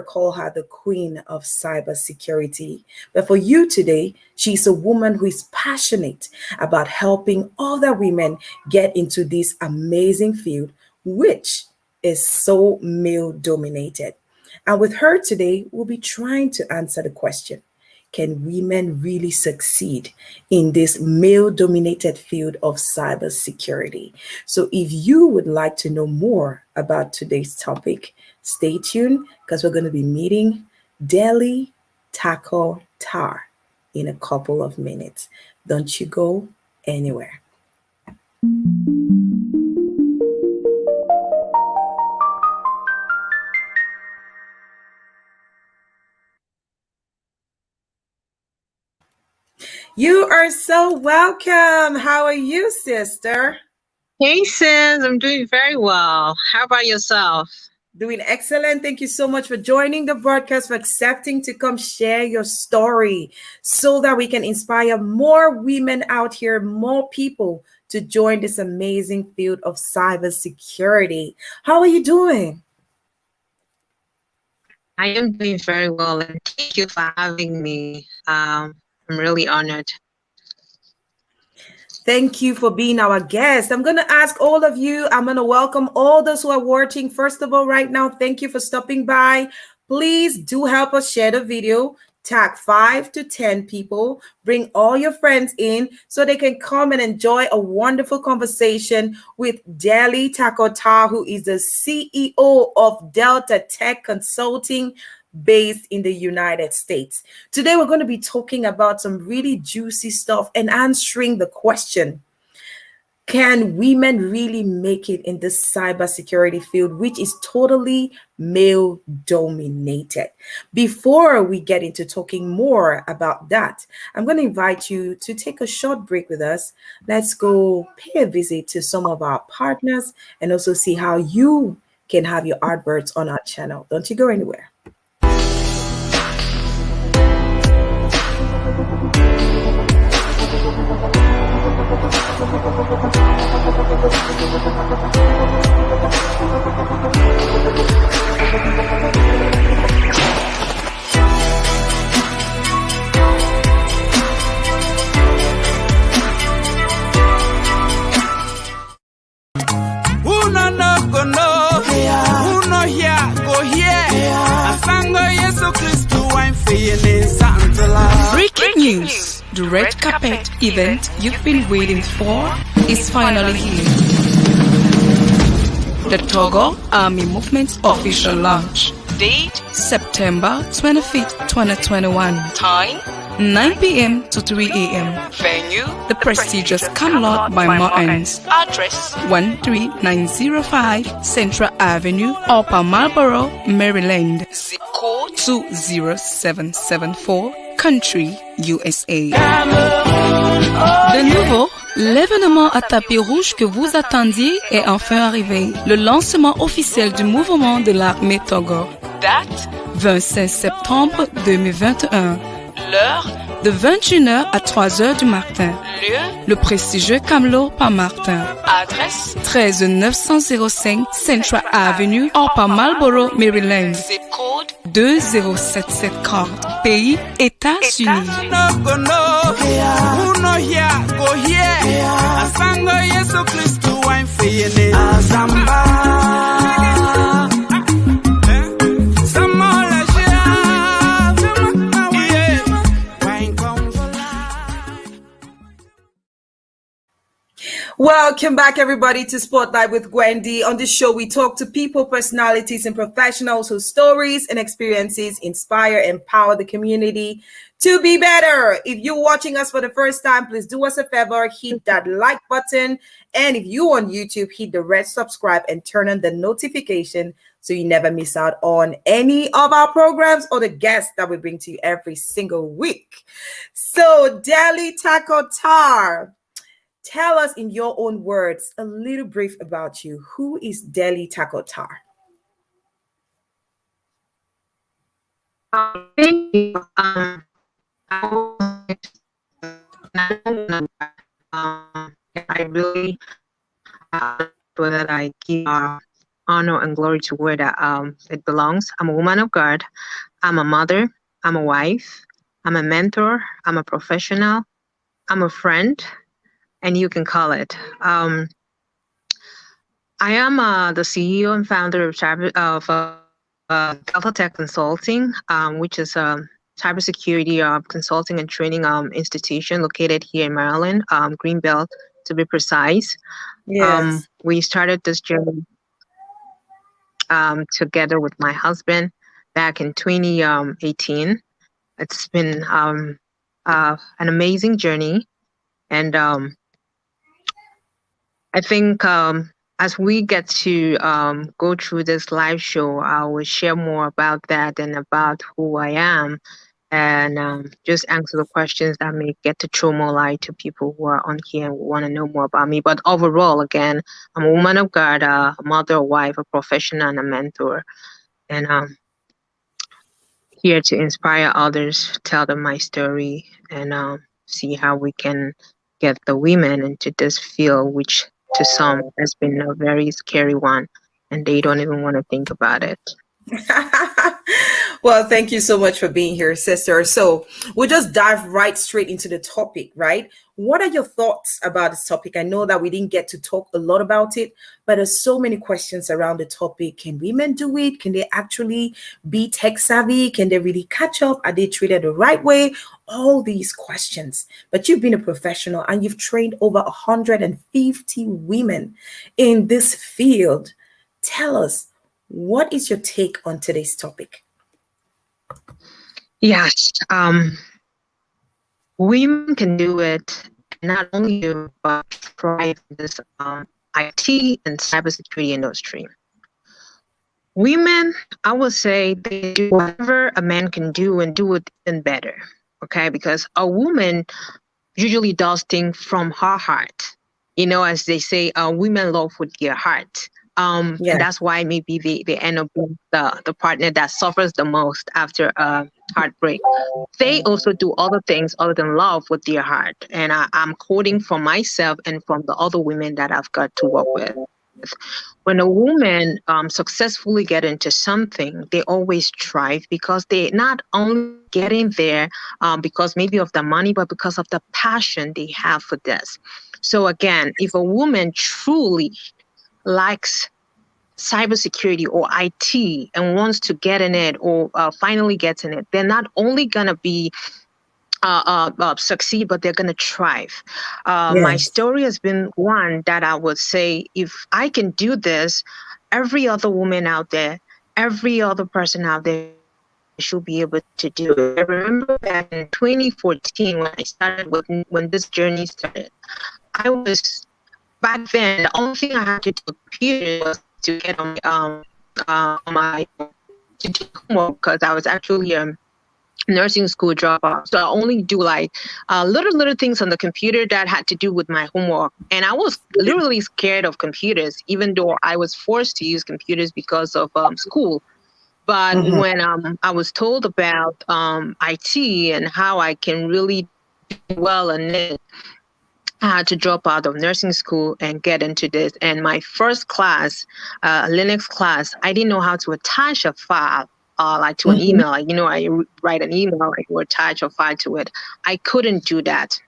call her the queen of cybersecurity. But for you today, she's a woman who is passionate about helping other women get into this amazing field, which is so male dominated. And with her today, we'll be trying to answer the question, can women really succeed in this male-dominated field of cybersecurity? So if you would like to know more about today's topic, stay tuned because we're going to be meeting DelTaahTech Taah in a couple of minutes. Don't you go anywhere. You are so welcome. How are you, sister? Hey, sis. I'm doing very well. How about yourself? Doing excellent. Thank you so much for joining the broadcast, for accepting to come share your story so that we can inspire more women out here, more people to join this amazing field of cybersecurity. How are you doing? I am doing very well, and thank you for having me. I'm really honored. Thank you for being our guest. I'm going to ask all of you, I'm going to welcome all those who are watching. First of all, right now, thank you for stopping by. Please do help us share the video. Tag 5 to 10 people. Bring all your friends in so they can come and enjoy a wonderful conversation with DelTaahTech Taah, who is the CEO of DelTaahTech Consulting, based in the United States. Today, we're going to be talking about some really juicy stuff and answering the question, can women really make it in this cybersecurity field, which is totally male dominated? Before we get into talking more about that, I'm going to invite you to take a short break with us. Let's go pay a visit to some of our partners and also see how you can have your adverts on our channel. Don't you go anywhere. Breaking news! The red carpet event you've been waiting for is finally here. The Takoh Army Movement official launch. Date September 25th, 2021. Time 9 p.m. to 3 a.m. Venue the prestigious Camelot by Martins. Address 13905 Central Avenue, Upper Marlboro, Maryland. Zip code 20774. Country, USA. De nouveau, l'événement à tapis rouge que vous attendiez est enfin arrivé. Le lancement officiel du mouvement de l'armée Takoh. Date 25 septembre 2021. L'heure de 21h à 3h du matin. Lieu le prestigieux Camelot par Martin. Adresse 13905 Central Avenue, Upper Marlboro, Maryland. Zip code 20770. Pays États-Unis. Welcome back, everybody, to Spotlight with Gwendy. On this show, we talk to people, personalities, and professionals whose stories and experiences inspire and empower the community to be better. If you're watching us for the first time, please do us a favor, hit that like button. And if you're on YouTube, hit the red subscribe and turn on the notification so you never miss out on any of our programs or the guests that we bring to you every single week. So, DelTaahTech Taah, tell us in your own words a little brief about you. Who is DelTaahTech Taah? Thank you. I really that I keep honor and glory to where that it belongs. I'm a woman of God. I'm a mother. I'm a wife. I'm a mentor. I'm a professional. I'm a friend, and you can call it. I am the CEO and founder of DelTaahTech Consulting, which is a cybersecurity consulting and training institution located here in Maryland, Greenbelt to be precise. Yes. We started this journey together with my husband back in 2018. It's been an amazing journey, and I think as we get to go through this live show, I will share more about that and about who I am, and just answer the questions that may get to throw more light to people who are on here and want to know more about me. But overall, again, I'm a woman of God, a mother, a wife, a professional, and a mentor, and here to inspire others, tell them my story, and see how we can get the women into this field, which to some has been a very scary one, and they don't even want to think about it. Well, thank you so much for being here, sister. So we'll just dive right straight into the topic, right? What are your thoughts about this topic? I know that we didn't get to talk a lot about it, but there's so many questions around the topic. Can women do it? Can they actually be tech savvy? Can they really catch up? Are they treated the right way? All these questions. But you've been a professional and you've trained over 150 women in this field. Tell us, what is your take on today's topic? Yes, women can do it, not only do, but thrive in this IT and cybersecurity industry. Women, I would say they do whatever a man can do and do it even better, okay? Because a woman usually does things from her heart. You know, as they say, women love with their heart. And that's why maybe they end up being the partner that suffers the most after heartbreak. They also do other things other than love with their heart. And I'm quoting from myself and from the other women that I've got to work with. When a woman successfully get into something, they always thrive because they not only getting there because maybe of the money, but because of the passion they have for this. So again, if a woman truly likes cybersecurity or IT and wants to get in it or finally gets in it, they're not only going to be succeed, but they're going to thrive. My story has been one that I would say, if I can do this, every other woman out there, every other person out there should be able to do it. I remember back in 2014 when I started when this journey started, I was back then, the only thing I had to do with computer was to get on my to do homework because I was actually nursing school dropout. So I only do like little things on the computer that had to do with my homework. And I was literally scared of computers, even though I was forced to use computers because of school. But when I was told about IT and how I can really do well in it, I had to drop out of nursing school and get into this. And my first class, Linux class, I didn't know how to attach a file like to an email. Like, you know, I write an email or attach a file to it. I couldn't do that.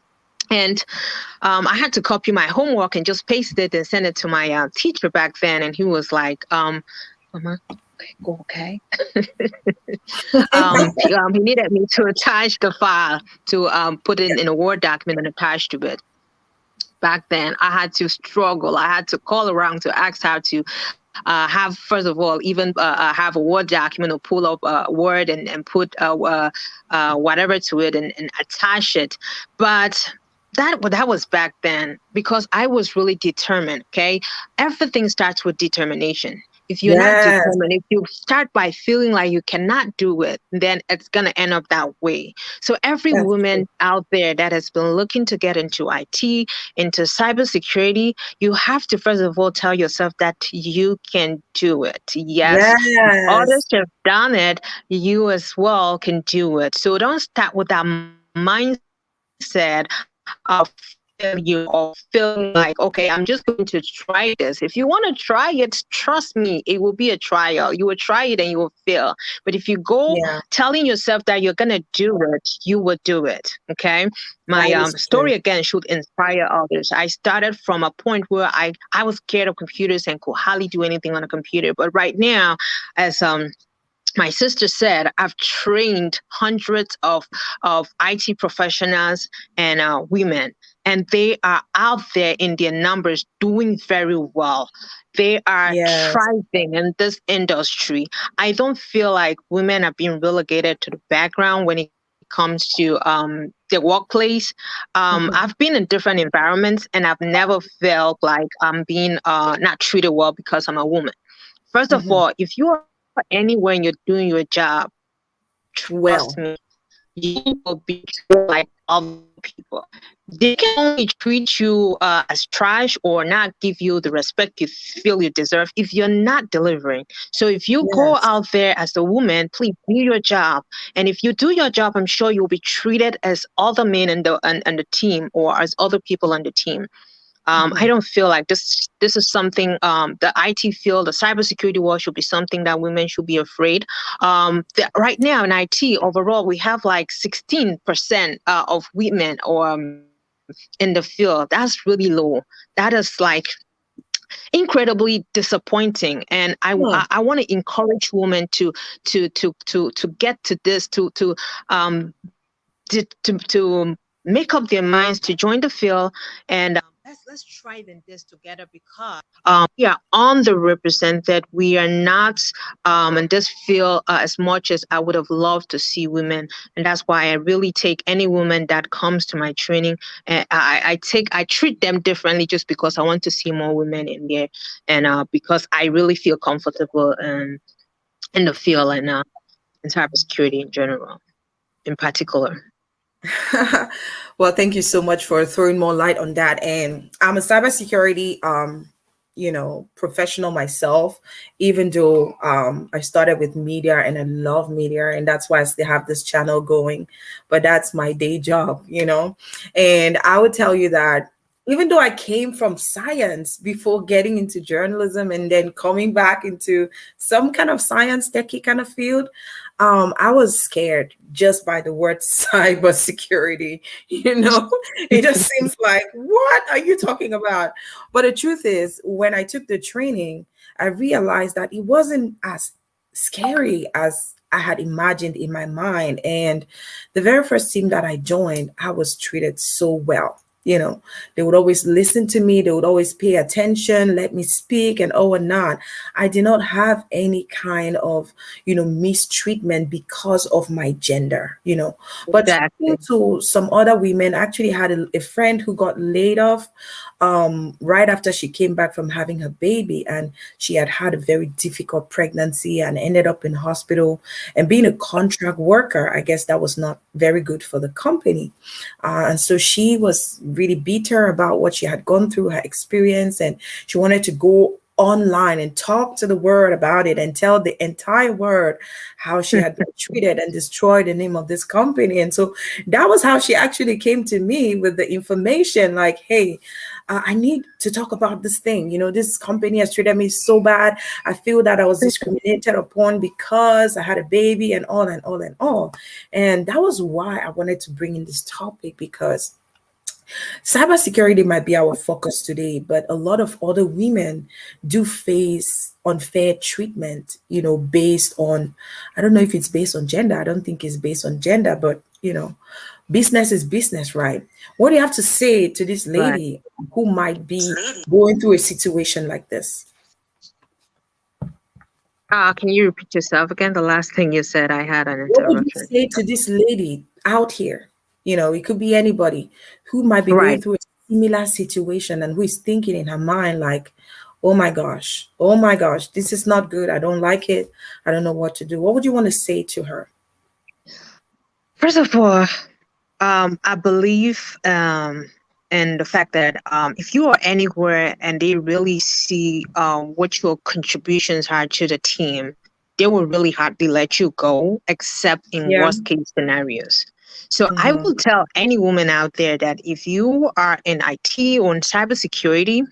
And I had to copy my homework and just paste it and send it to my teacher back then. And he was like, Mama, okay. He needed me to attach the file to put it in a Word document and attach to it. Back then, I had to struggle. I had to call around to ask how to have, first of all, even have a Word document or pull up Word and put whatever to it and attach it. But that was back then because I was really determined, okay? Everything starts with determination. If you're not determined, if you start by feeling like you cannot do it, then it's going to end up that way. So every woman out there that has been looking to get into IT, into cybersecurity, you have to, first of all, tell yourself that you can do it. Yes. Others have done it. You as well can do it. So don't start with that mindset of fear failure or feeling like, okay, I'm just going to try this. If you want to try it, trust me, it will be a trial. You will try it and you will fail. But if you go telling yourself that you're going to do it, you will do it. Okay. My story again should inspire others. I started from a point where I was scared of computers and could hardly do anything on a computer. But right now, as my sister said, I've trained hundreds of IT professionals and women, and they are out there in their numbers doing very well. They are thriving in this industry. I don't feel like women are being relegated to the background when it comes to the workplace. I've been in different environments, and I've never felt like I'm being not treated well because I'm a woman. First of all, if you are anywhere and you're doing your job, trust me, you will be treated like other people. They can only treat you as trash or not give you the respect you feel you deserve if you're not delivering. So if you go out there as a woman, please do your job. And if you do your job, I'm sure you'll be treated as other men in the team or as other people on the team. I don't feel like this is something the IT field, the cybersecurity world should be something that women should be afraid. Right now in IT overall, we have like 16% of women in the field. That's really low. That is like incredibly disappointing. And I want to encourage women to get to this, to make up their minds to join the field, and let's thrive in this together, because we are underrepresented. We are not in this field as much as I would have loved to see women, and that's why I really take any woman that comes to my training, and I treat them differently just because I want to see more women in there, and because I really feel comfortable in the field and in cybersecurity in general, in particular. Well, thank you so much for throwing more light on that. And I'm a cybersecurity, professional myself, even though I started with media and I love media, and that's why I still have this channel going. But that's my day job, And I would tell you that even though I came from science before getting into journalism and then coming back into some kind of science techie kind of field, I was scared just by the word cybersecurity. It just seems like, what are you talking about? But the truth is, when I took the training, I realized that it wasn't as scary as I had imagined in my mind. And the very first team that I joined, I was treated so well. They would always listen to me. They would always pay attention, let me speak, and not. I did not have any kind of, mistreatment because of my gender, But talking to some other women, I actually had a friend who got laid off right after she came back from having her baby, and she had a very difficult pregnancy and ended up in hospital. And being a contract worker, I guess that was not very good for the company. And so she was really bitter about what she had gone through, her experience, and she wanted to go online and talk to the world about it and tell the entire world how she had been treated and destroyed the name of this company. And so that was how she actually came to me with the information, like, hey, I need to talk about this thing. This company has treated me so bad. I feel that I was discriminated upon because I had a baby and all and all and all. And that was why I wanted to bring in this topic, because cybersecurity might be our focus today, but a lot of other women do face unfair treatment, based on, I don't know if it's based on gender. I don't think it's based on gender, but, business is business, right? What do you have to say to this lady who might be going through a situation like this? Can you repeat yourself again? The last thing you said, I had an interruption. What would you say to this lady out here? It could be anybody who might be going through a similar situation and who is thinking in her mind like, oh my gosh, this is not good. I don't like it. I don't know what to do. What would you want to say to her? First of all, I believe in the fact that if you are anywhere and they really see what your contributions are to the team, they will really hardly let you go, except in worst case scenarios. So I will tell any woman out there that if you are in IT or in cybersecurity,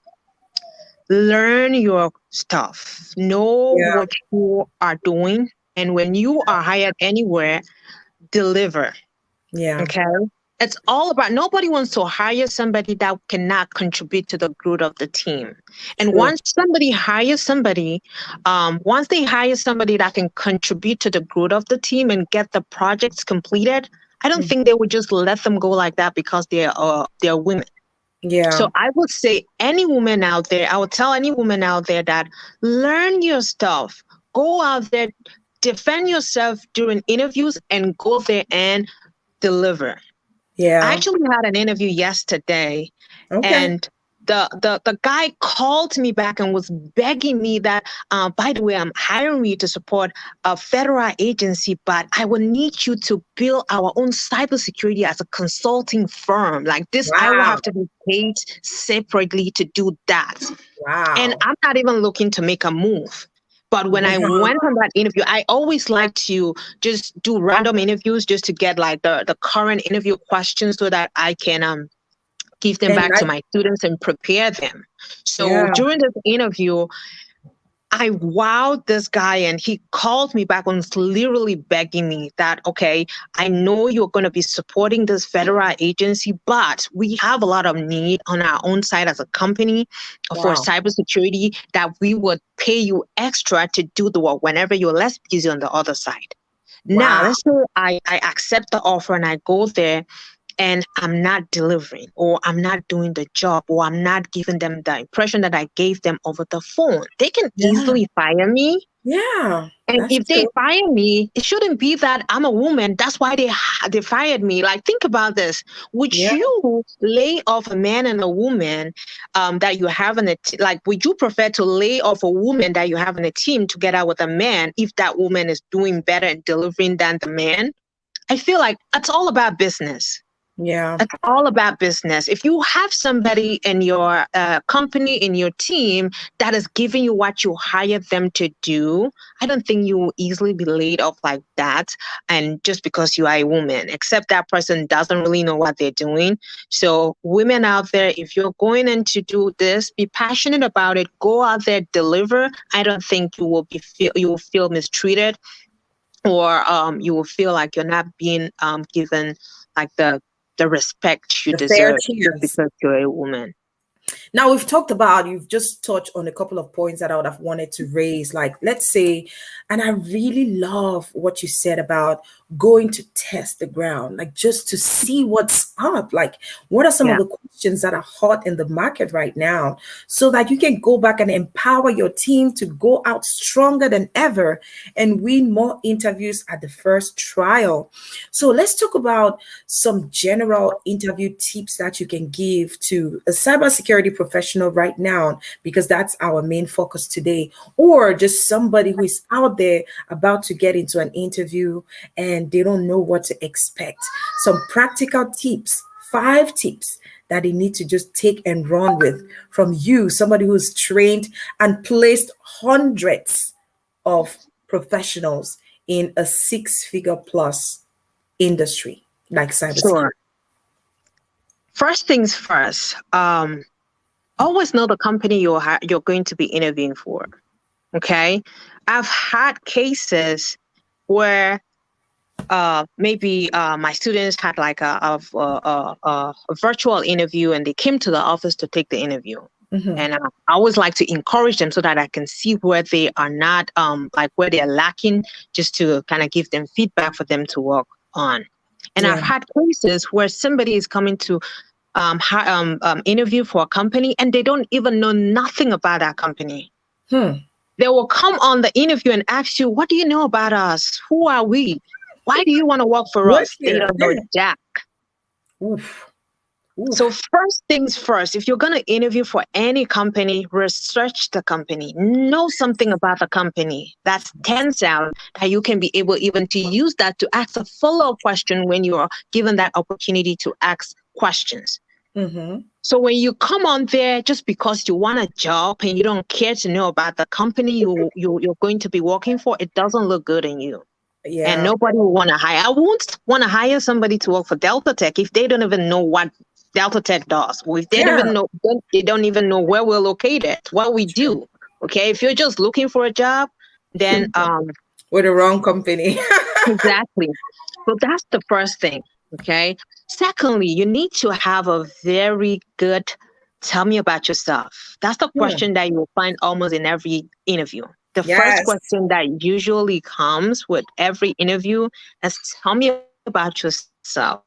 learn your stuff, know Yeah. what you are doing. And when you are hired anywhere, deliver. Yeah. Okay. It's all about, nobody wants to hire somebody that cannot contribute to the growth of the team. And True. once somebody hires somebody, once they hire somebody that can contribute to the growth of the team and get the projects completed, I don't think they would just let them go like that because they're women. Yeah. So I would say any woman out there, I would tell any woman out there that learn your stuff, go out there, defend yourself during interviews and go there and deliver. I Yeah. actually had an interview yesterday, Okay. and the guy called me back and was begging me that, by the way, I'm hiring you to support a federal agency, but I will need you to build our own cybersecurity as a consulting firm. Like this, I will Wow. have to be paid separately to do that. And Wow. I'm not even looking to make a move. But when I Yeah. went on that interview, I always like to just do random interviews just to get like the current interview questions so that I can give them And back to like, my students and prepare them. So yeah. during this interview, I wowed this guy and he called me back and was literally begging me that, okay, I know you're going to be supporting this federal agency, but we have a lot of need on our own side as a company for Wow. cybersecurity that we would pay you extra to do the work whenever you're less busy on the other side. Now, Wow. let's say I accept the offer and I go there and I'm not delivering or I'm not doing the job or I'm not giving them the impression that I gave them over the phone. They can Yeah. easily fire me. Yeah. And That's if they true. fire me, it shouldn't be that I'm a woman. That's why they fired me. Like, think about this. Would Yeah. you lay off a man and a woman that you have in like, would you prefer to lay off a woman that you have in a team to get out with a man if that woman is doing better at delivering than the man? I feel like it's all about business. Yeah. It's all about business. If you have somebody in your company, in your team, that is giving you what you hired them to do, I don't think you will easily be laid off like that. And just because you are a woman, except that person doesn't really know what they're doing. So women out there, if you're going in to do this, be passionate about it. Go out there, deliver. I don't think you will feel mistreated, or you will feel like you're not being given like the respect you The fair deserve just chance. because you're a woman. Now we've talked about, you've just touched on a couple of points that I would have wanted to raise. Like, let's say, and I really love what you said about going to test the ground, like just to see what's up. Like, what are some of Yeah. the questions that are hot in the market right now, so that you can go back and empower your team to go out stronger than ever and win more interviews at the first trial. So let's talk about some general interview tips that you can give to a cybersecurity professional right now, because that's our main focus today, or just somebody who is out there about to get into an interview and they don't know what to expect. Some practical tips, 5 tips that they need to just take and run with from you, somebody who's trained and placed hundreds of professionals in a 6-figure plus industry like cybersecurity. Sure. First things first, always know the company you're going to be interviewing for. Okay, I've had cases where maybe my students had like a virtual interview and they came to the office to take the interview. And I always like to encourage them so that I can see where they are not, like where they're lacking, just to kind of give them feedback for them to work on. And I've had cases where somebody is coming to interview for a company and they don't even know nothing about that company. They will come on the interview and ask you, what do you know about us? Who are we? Why do you want to work for us? They don't know jack. Oof. So first things first, if you're going to interview for any company, research the company, know something about the company. That stands out, that you can be able even to use that to ask a follow-up question when you are given that opportunity to ask questions. So when you come on there just because you want a job and you don't care to know about the company you're going to be working for, it doesn't look good in you. And Yeah. nobody will want to hire. I won't want to hire somebody to work for DelTaahTech if they don't even know what DelTaahTech does, or if they don't Yeah. even know, they don't even know where we're located, what we do. Okay, if you're just looking for a job, then With the wrong company. exactly. So that's the first thing. Okay. Secondly, you need to have a very good tell me about yourself. That's the Hmm. question that you will find almost in every interview. The first Yes. question that usually comes with every interview is tell me about yourself.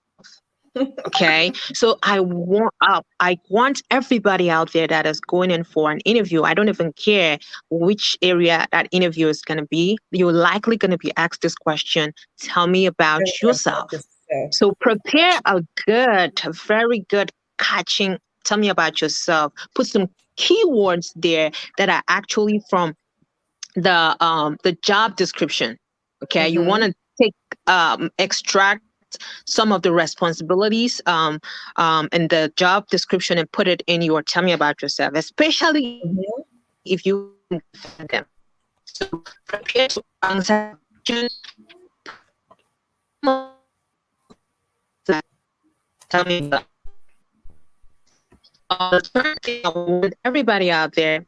Okay. So I want everybody out there that is going in for an interview. I don't even care which area that interview is going to be. You're likely going to be asked this question. Tell me about yourself. So prepare a very good catching. Tell me about yourself. Put some keywords there that are actually from the job description. Okay. You want Mm-hmm. to take extract some of the responsibilities in the job description and put it in your tell me about yourself, especially if you can defend them. So prepare to answer questions. Tell me about. The third thing I want everybody out there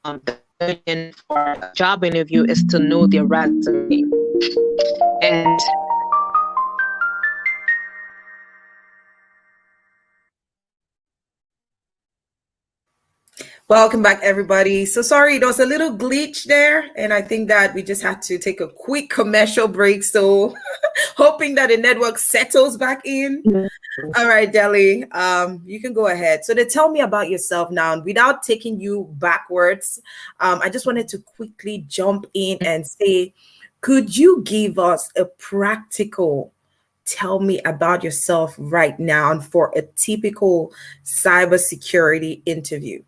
that's going in for a job interview is to know their resume. And Welcome back, everybody. So sorry, there was a little glitch there, and I think that we just had to take a quick commercial break. So hoping that the network settles back in. All right, Deli, you can go ahead. So they tell me about yourself now, without taking you backwards. I just wanted to quickly jump in and say, could you give us a practical tell me about yourself right now for a typical cybersecurity interview?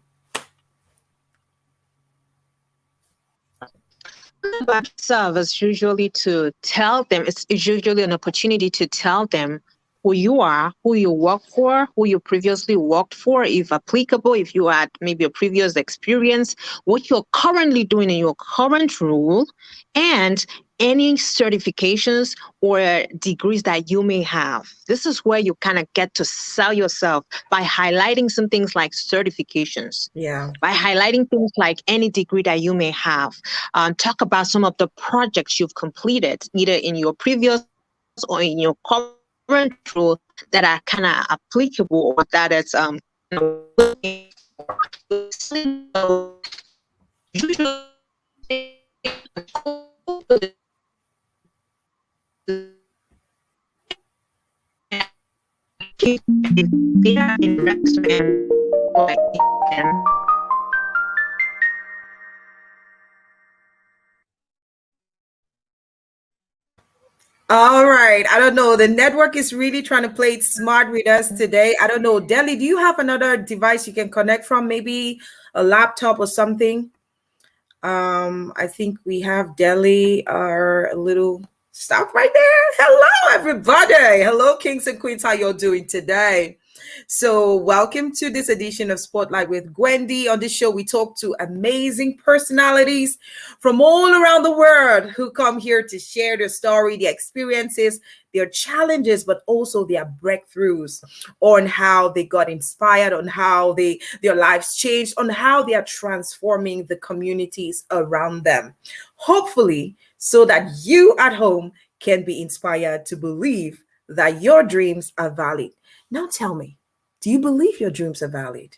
about yourself is usually to tell them, it's usually an opportunity to tell them who you are, who you work for, who you previously worked for, if applicable, if you had maybe a previous experience, what you're currently doing in your current role, and any certifications or degrees that you may have. This is where you kind of get to sell yourself by highlighting some things like certifications, Yeah. by highlighting things like any degree that you may have. Talk about some of the projects you've completed, either in your previous or in your current role, that are kind of applicable, or that is All right. I don't know. The network is really trying to play it smart with us today. I don't know. Deli, do you have another device you can connect from? Maybe a laptop or something? I think we have Deli, our little stop right there. Hello, everybody. Hello, kings and queens. How y'all doing today? So, welcome to this edition of Spotlight with Gwendy. On this show, we talk to amazing personalities from all around the world who come here to share their story, their experiences, their challenges, but also their breakthroughs, on how they got inspired, on how their lives changed, on how they are transforming the communities around them. Hopefully, so that you at home can be inspired to believe that your dreams are valid. Now tell me, do you believe your dreams are valid?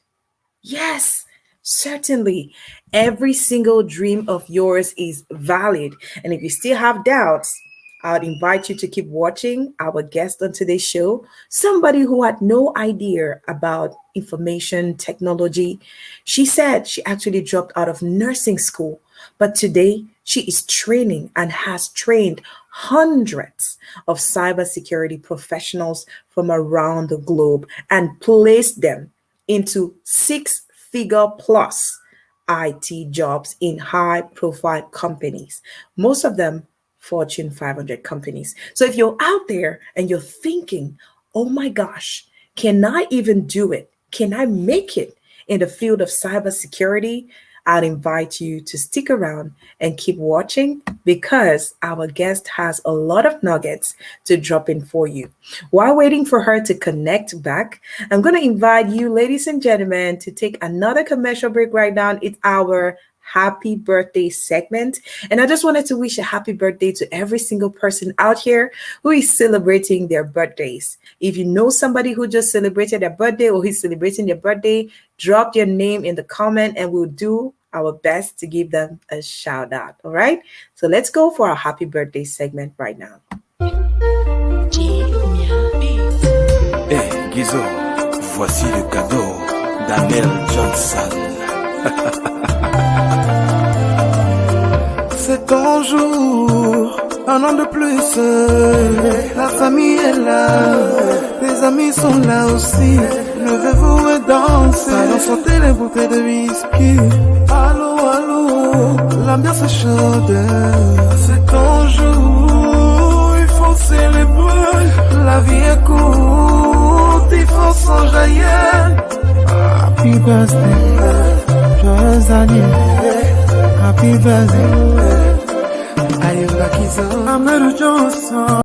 Yes, certainly. Every single dream of yours is valid. And if you still have doubts, I'd invite you to keep watching our guest on today's show, somebody who had no idea about information technology. She said she actually dropped out of nursing school, but today she is training and has trained hundreds of cybersecurity professionals from around the globe and placed them into six-figure plus IT jobs in high profile companies, most of them Fortune 500 companies. So if you're out there and you're thinking, oh my gosh, can I even do it? Can I make it in the field of cybersecurity? I'd invite you to stick around and keep watching because our guest has a lot of nuggets to drop in for you. While waiting for her to connect back, I'm going to invite you, ladies and gentlemen, to take another commercial break right now. It's our happy birthday segment. And I just wanted to wish a happy birthday to every single person out here who is celebrating their birthdays. If you know somebody who just celebrated their birthday or who's celebrating their birthday, drop their name in the comment and we'll do our best to give them a shout out. All right. So let's go for our happy birthday segment right now. Hey, Gizo, voici le cadeau d'Amel Johnson. C'est ton jour, un an de plus. La famille est là, les amis sont là aussi. Levez-vous et dansez, allons sauter les bouteilles de whisky. Allô, allô, l'ambiance est chaude. C'est ton jour, il faut célébrer. La vie est courte, il faut s'enjailler. Happy birthday, joyeux anniversaire. Happy birthday, I'm Johnson.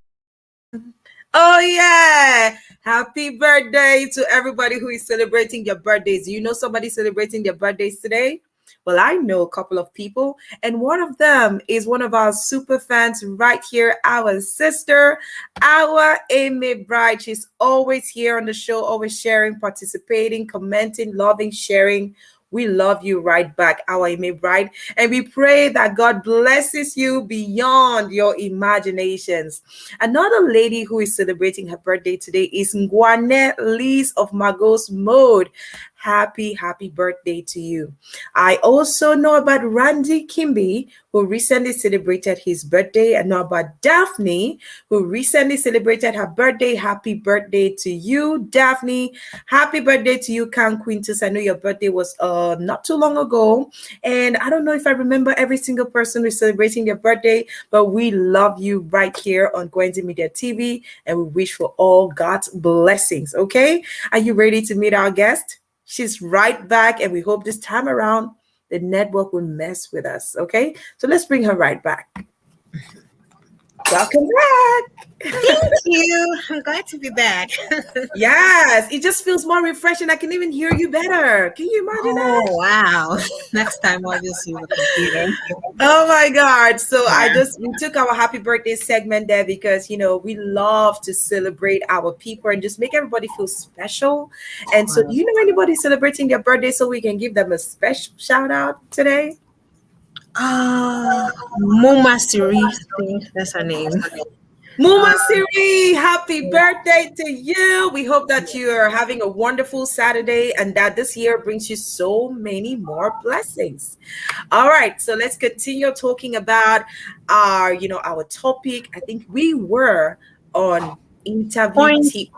Oh yeah. Happy birthday to everybody who is celebrating their birthdays. You know somebody celebrating their birthdays today? Well, I know a couple of people, and one of them is one of our super fans right here, our sister, our Amy Bride. She's always here on the show, always sharing, participating, commenting, loving, sharing. We love you right back, our Amy Bride, and we pray that God blesses you beyond your imaginations. Another lady who is celebrating her birthday today is Ngwane Lees of Magos Mode. Happy birthday to you. I also know about Randy Kimby, who recently celebrated his birthday. I know about Daphne, who recently celebrated her birthday. Happy birthday to you, Daphne. Happy birthday to you, Can Quintus. I know your birthday was not too long ago. And I don't know if I remember every single person who's celebrating their birthday, but we love you right here on Gwendy Media TV. And we wish for all God's blessings. Okay? Are you ready to meet our guest? She's right back, and we hope this time around the network will mess with us. Okay, so let's bring her right back. Welcome back. Thank you. I'm glad to be back. Yes, it just feels more refreshing. I can even hear you better. Can you imagine that? Oh, wow. Next time I'll just use the computer. Oh my God. So we took our happy birthday segment there because, you know, we love to celebrate our people and just make everybody feel special. And so do you know anybody celebrating their birthday so we can give them a special shout out today? Moma Siri, I think that's her name. Muma Siri, happy birthday to you. We hope that you are having a wonderful Saturday and that this year brings you so many more blessings. All right, so let's continue talking about our topic. I think we were on interview tips.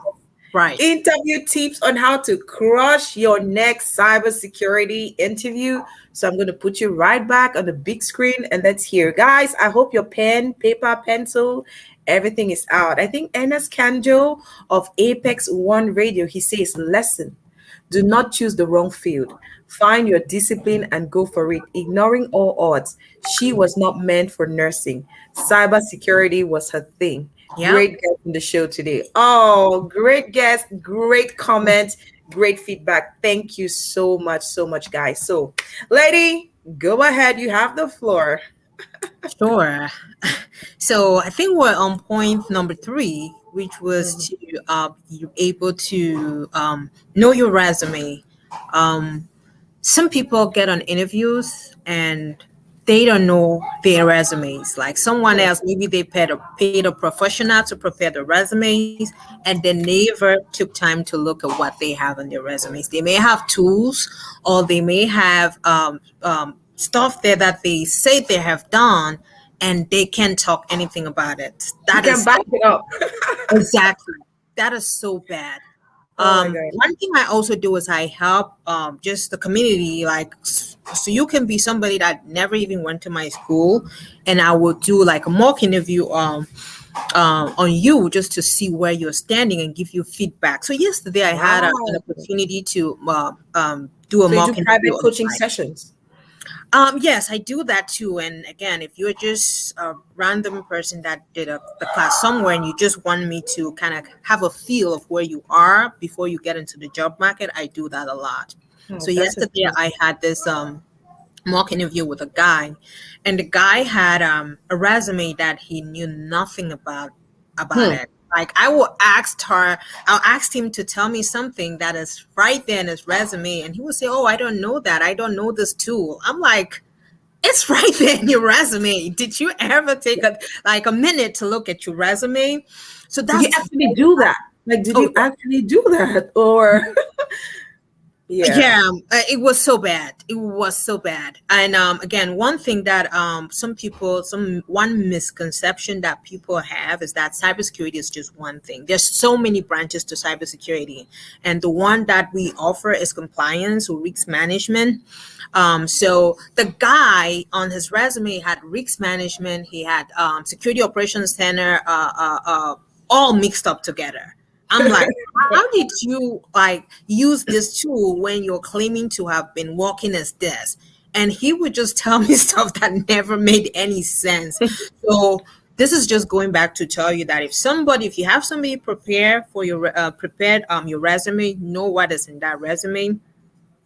Right. Interview tips on how to crush your next cybersecurity interview. So I'm going to put you right back on the big screen and let's hear. Guys, I hope your pen, paper, pencil, everything is out. I think Enes Kanjo of Apex One Radio, he says, lesson, do not choose the wrong field. Find your discipline and go for it. Ignoring all odds. She was not meant for nursing. Cybersecurity was her thing. Yep. Great guest in the show today. Oh, great guest, great comment, great feedback. Thank you so much, guys. So, lady, go ahead. You have the floor. Sure. So I think we're on point number 3, which was to you're able to know your resume. Some people get on interviews and they don't know their resumes. Like someone else, maybe they paid a professional to prepare the resumes, and they never took time to look at what they have on their resumes. They may have tools, or they may have stuff there that they say they have done, and they can't talk anything about it. That you can back it up. Exactly. That is so bad. One thing I also do is I help just the community, like, so you can be somebody that never even went to my school, and I will do like a mock interview on you just to see where you're standing and give you feedback. So yesterday I had an opportunity to do a mock interview. Private coaching sessions. Yes, I do that too. And again, if you're just a random person that did the class somewhere and you just want me to kind of have a feel of where you are before you get into the job market, I do that a lot. Oh, So that's yesterday I had this mock interview with a guy, and the guy had a resume that he knew nothing about Hmm. it. Like I'll ask him to tell me something that is right there in his resume, and he will say, "Oh, I don't know that. I don't know this tool." I'm like, it's right there in your resume. Did you ever take a minute to look at your resume? So Did you that's actually do that? Like, did oh you actually do that? Or, yeah. yeah, it was so bad. It was so bad. And again, one thing that one misconception that people have is that cybersecurity is just one thing. There's so many branches to cybersecurity, and the one that we offer is compliance or risk management. So the guy on his resume had risk management. He had security operations center, all mixed up together. I'm like, how did you like use this tool when you're claiming to have been working as this? And he would just tell me stuff that never made any sense. So this is just going back to tell you that if you have somebody prepare for prepared your resume, know what is in that resume.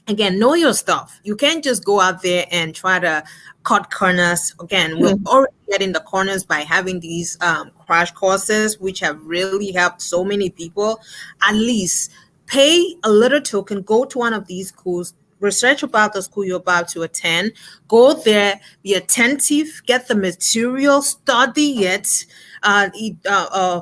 Again, know your stuff. You can't just go out there and try to cut corners. Again, we're already getting the corners by having these crash courses, which have really helped so many people. At least pay a little token, go to one of these schools, research about the school you're about to attend, go there, be attentive, get the material, study it, uh, e- uh, uh,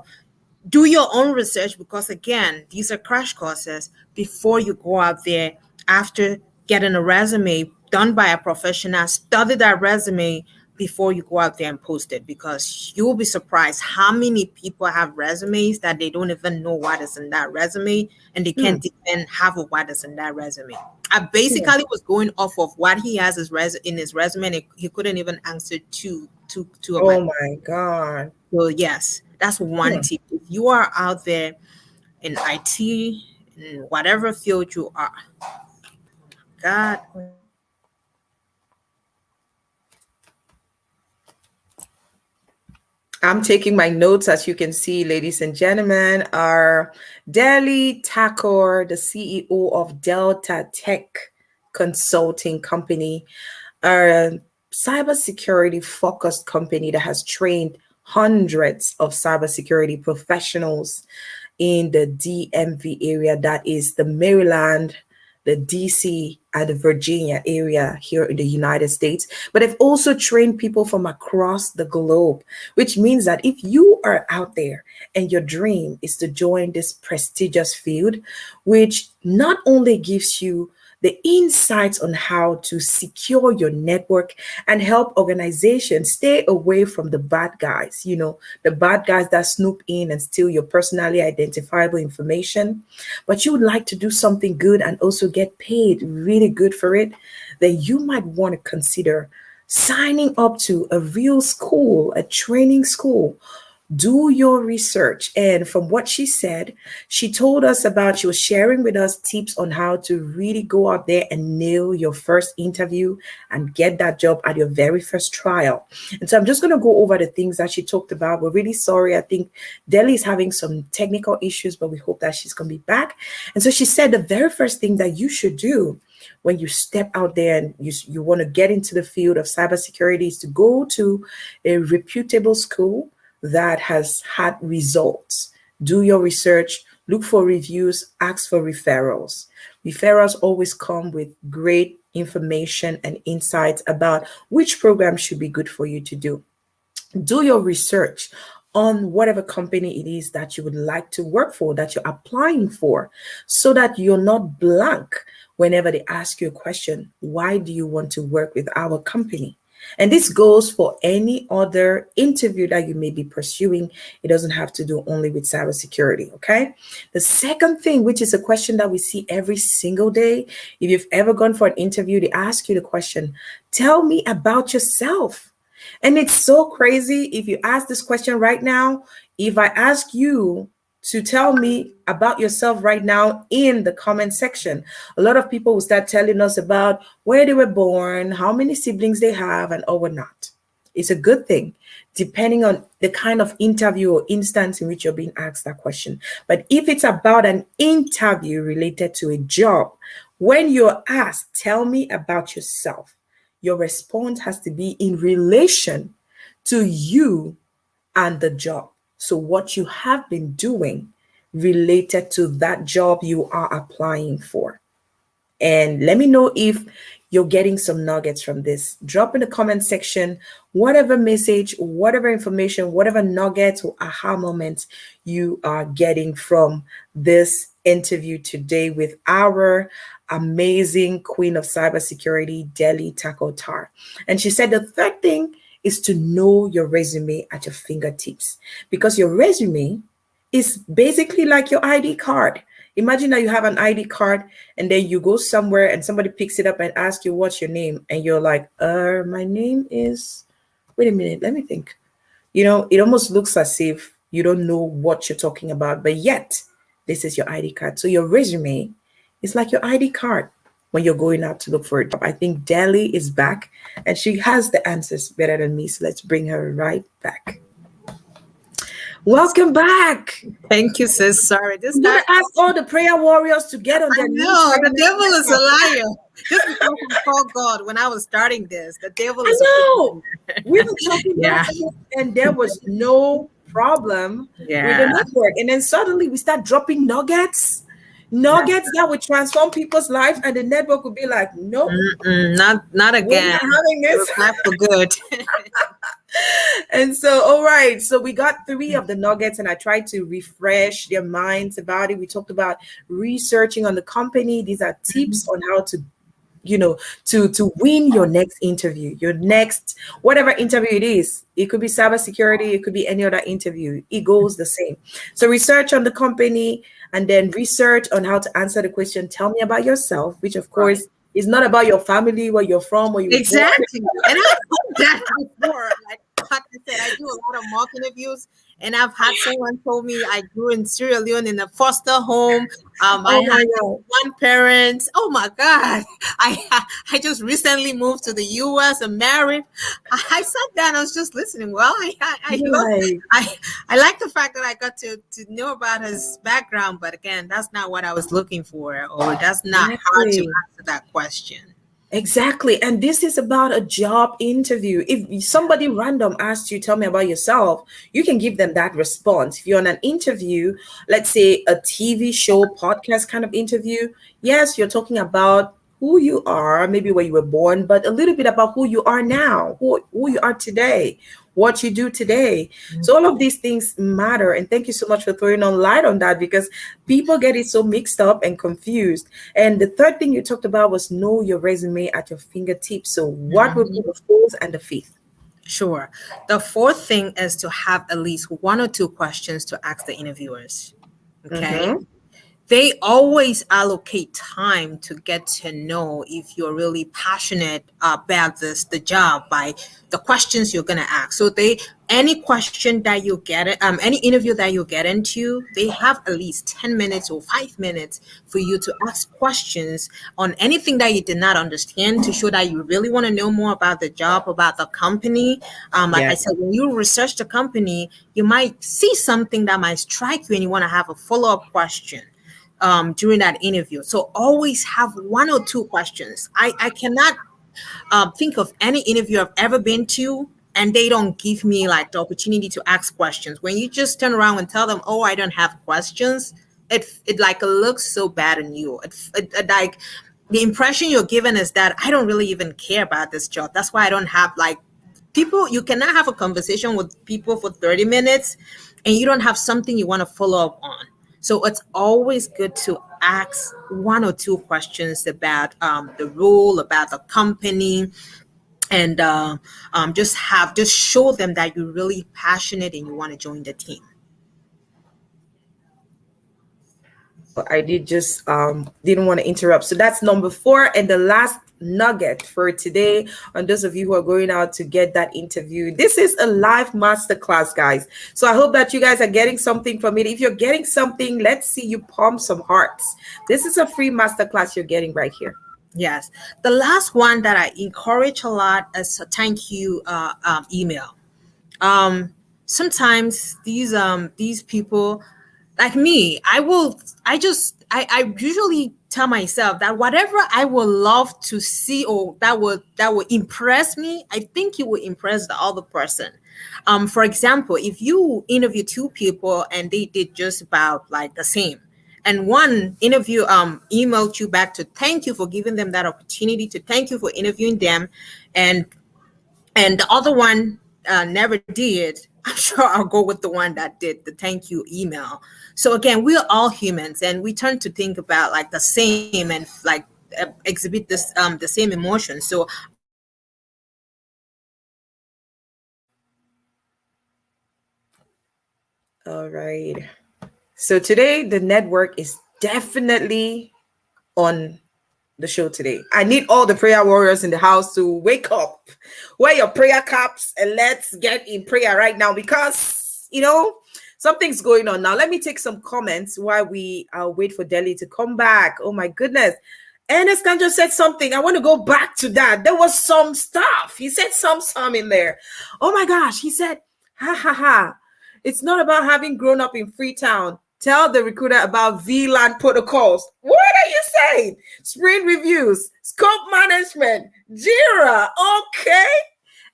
do your own research, because again, these are crash courses before you go out there. After getting a resume done by a professional, study that resume before you go out there and post it, because you'll be surprised how many people have resumes that they don't even know what is in that resume, and they Hmm. can't even have a what is in that resume. I basically was going off of what he has in his resume, and he couldn't even answer two of my. Oh my God. So yes, that's one Hmm. tip. If you are out there in IT, in whatever field you are, God, I'm taking my notes, as you can see, ladies and gentlemen. Our Delhi Takoh, the CEO of DelTaahTech Consulting Company, a cybersecurity focused company that has trained hundreds of cybersecurity professionals in the DMV area, that is the Maryland, the DC, and the Virginia area here in the United States. But they've also trained people from across the globe, which means that if you are out there and your dream is to join this prestigious field, which not only gives you the insights on how to secure your network and help organizations stay away from the bad guys, the bad guys that snoop in and steal your personally identifiable information, but you would like to do something good and also get paid really good for it, then you might want to consider signing up to a real school, a training school. Do your research. And from what she said, she told us about, she was sharing with us tips on how to really go out there and nail your first interview and get that job at your very first trial. And so I'm just going to go over the things that she talked about. We're really sorry. I think Delhi is having some technical issues, but we hope that she's going to be back. And so she said the very first thing that you should do when you step out there and you want to get into the field of cybersecurity is to go to a reputable school that has had results. Do your research, look for reviews, ask for referrals. Referrals always come with great information and insights about which program should be good for you to do. Do your research on whatever company it is that you would like to work for, that you're applying for, so that you're not blank whenever they ask you a question. Why do you want to work with our company? And this goes for any other interview that you may be pursuing. It doesn't have to do only with cybersecurity, okay? The second thing, which is a question that we see every single day, if you've ever gone for an interview, they ask you the question, tell me about yourself. And it's so crazy. If you ask this question right now, if I ask you, to tell me about yourself right now in the comment section. A lot of people will start telling us about where they were born, how many siblings they have, and all whatnot. It's a good thing, depending on the kind of interview or instance in which you're being asked that question. But if it's about an interview related to a job, when you're asked, tell me about yourself, your response has to be in relation to you and the job. So, what you have been doing related to that job you are applying for. And let me know if you're getting some nuggets from this. Drop in the comment section whatever message, whatever information, whatever nuggets or aha moments you are getting from this interview today with our amazing queen of cybersecurity, Takoh Taah. And she said the third thing is to know your resume at your fingertips, because your resume is basically like your ID card. Imagine that you have an ID card and then you go somewhere and somebody picks it up and asks you, what's your name? And you're like, my name is, wait a minute, let me think. You know, it almost looks as if you don't know what you're talking about, but yet this is your ID card. So your resume is like your ID card when you're going out to look for a job. I think Delhi is back and she has the answers better than me. So let's bring her right back. Welcome back. Thank you, sis. Sorry. I'm going to ask all the prayer warriors to get on their knees. No, the devil is a liar. Just because I called God when I was starting this, the devil is a liar. We were talking about it and there was no problem with the network. And then suddenly we start dropping nuggets that would transform people's lives, and the network would be like, nope. Not again. We're not having this. Not for good. And so, all right. So we got 3 of the nuggets and I tried to refresh their minds about it. We talked about researching on the company. These are tips on how to, to win your next interview, your next, whatever interview it is. It could be cybersecurity. It could be any other interview. It goes the same. So research on the company and then research on how to answer the question. Tell me about yourself, which of course is not about your family, where you're from, where you exactly. And I've done that before. Like I said, I do a lot of mock interviews, and I've had someone told me I grew in Sierra Leone in a foster home. I had one parent. Oh my God! I just recently moved to the U.S. and married. I sat down. I was just listening. Well, I like the fact that I got to know about his background, but again, that's not what I was looking for, or that's not how to answer that question. Exactly. And this is about a job interview. If somebody random asks you, tell me about yourself, you can give them that response. If you're on an interview, let's say a TV show, podcast kind of interview, yes, you're talking about who you are, maybe where you were born, but a little bit about who you are now, who you are today, what you do today. So all of these things matter. And thank you so much for throwing on light on that, because people get it so mixed up and confused. And the third thing you talked about was know your resume at your fingertips. So what would be the fourth and the fifth? Sure. The fourth thing is to have at least 1 or 2 questions to ask the interviewers. Okay. They always allocate time to get to know if you're really passionate about the job by the questions you're going to ask. So any question that you get, any interview that you get into, they have at least 10 minutes or 5 minutes for you to ask questions on anything that you did not understand, to show that you really want to know more about the job, about the company. I said, when you research the company, you might see something that might strike you and you want to have a follow-up question during that interview. So always have 1 or 2 questions. I cannot think of any interview I've ever been to and they don't give me like the opportunity to ask questions. When you just turn around and tell them, oh, I don't have questions, it like looks so bad on you. It like the impression you're given is that I don't really even care about this job. That's why I don't have like people. You cannot have a conversation with people for 30 minutes and you don't have something you want to follow up on. So it's always good to ask 1 or 2 questions about the role, about the company, and just show them that you're really passionate and you want to join the team. I did just didn't want to interrupt. So that's number 4, and the last nugget for today. And those of you who are going out to get that interview, this is a live masterclass, guys. So I hope that you guys are getting something from it. If you're getting something, let's see you pump some hearts. This is a free masterclass you're getting right here. Yes. The last one that I encourage a lot is a thank you email. Sometimes these people like me, I usually tell myself that whatever I would love to see or that would impress me, I think it will impress the other person. For example, if you interview two people and they did just about like the same, and one interview emailed you back to thank you for giving them that opportunity, to thank you for interviewing them, and the other one never did, I'm sure I'll go with the one that did the thank you email. So again, we're all humans, and we tend to think about like the same and like exhibit this the same emotion. So All right. So today the network is definitely on the show today. I need all the prayer warriors in the house to wake up, wear your prayer caps, and let's get in prayer right now, because something's going on. Now let me take some comments while we wait for Delhi to come back. Oh my goodness. Ernest can just said something. I want to go back to that. There was some stuff. He said some in there. Oh my gosh. He said, ha ha ha. It's not about having grown up in Freetown. Tell the recruiter about VLAN protocols. What are you saying? Sprint reviews, scope management, Jira. Okay.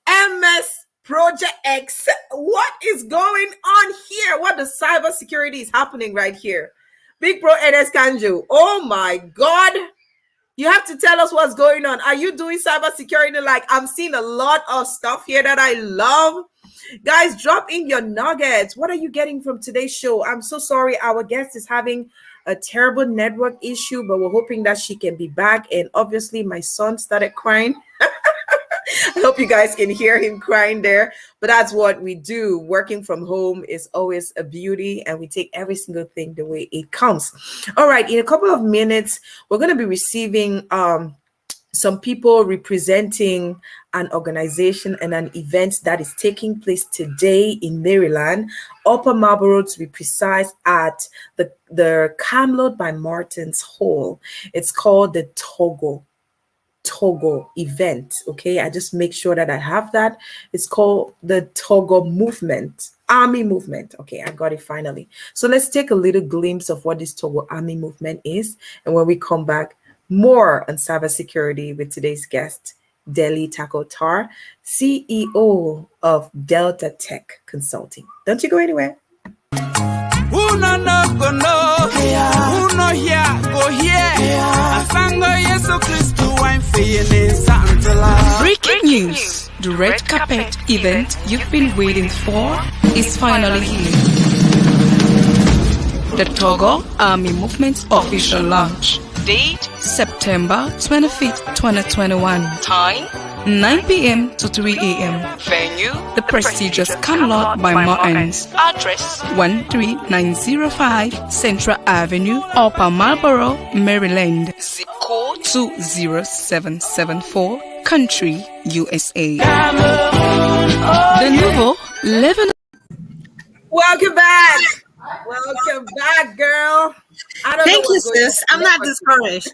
MS Project X. What is going on here? What the cybersecurity is happening right here? Big Bro NS Kanju. Oh my God. You have to tell us what's going on. Are you doing cybersecurity? Like, I'm seeing a lot of stuff here that I love. Guys, drop in your nuggets. What are you getting from today's show? I'm so sorry. Our guest is having a terrible network issue, but we're hoping that she can be back. And obviously, my son started crying. I hope you guys can hear him crying there. But that's what we do. Working from home is always a beauty, and we take every single thing the way it comes. All right. In a couple of minutes, we're going to be receiving some people representing an organization and an event that is taking place today in Maryland, Upper Marlboro to be precise, at the Camelot by Martin's Hall. It's called the Takoh event. Okay, I just make sure that I have that. It's called the Takoh movement, army movement. Okay, I got it finally. So let's take a little glimpse of what this Takoh army movement is, and when we come back, more on cybersecurity with today's guest, DelTaahTech, Taah, CEO of DelTaahTech Consulting. Don't you go anywhere. Breaking news! The red carpet event you've been waiting for is finally here. The Takoh Army Movement's official launch. Date September 25th, 2021. Time 9 p.m. to 3 a.m. Venue the prestigious Camelot by Martins. Address 13905 Central Avenue, Upper Marlboro, Maryland. Zip code 20774, Country, USA. The nouveau Lebanon. Welcome back. Welcome back, girl. Thank you, sis. I'm not discouraged.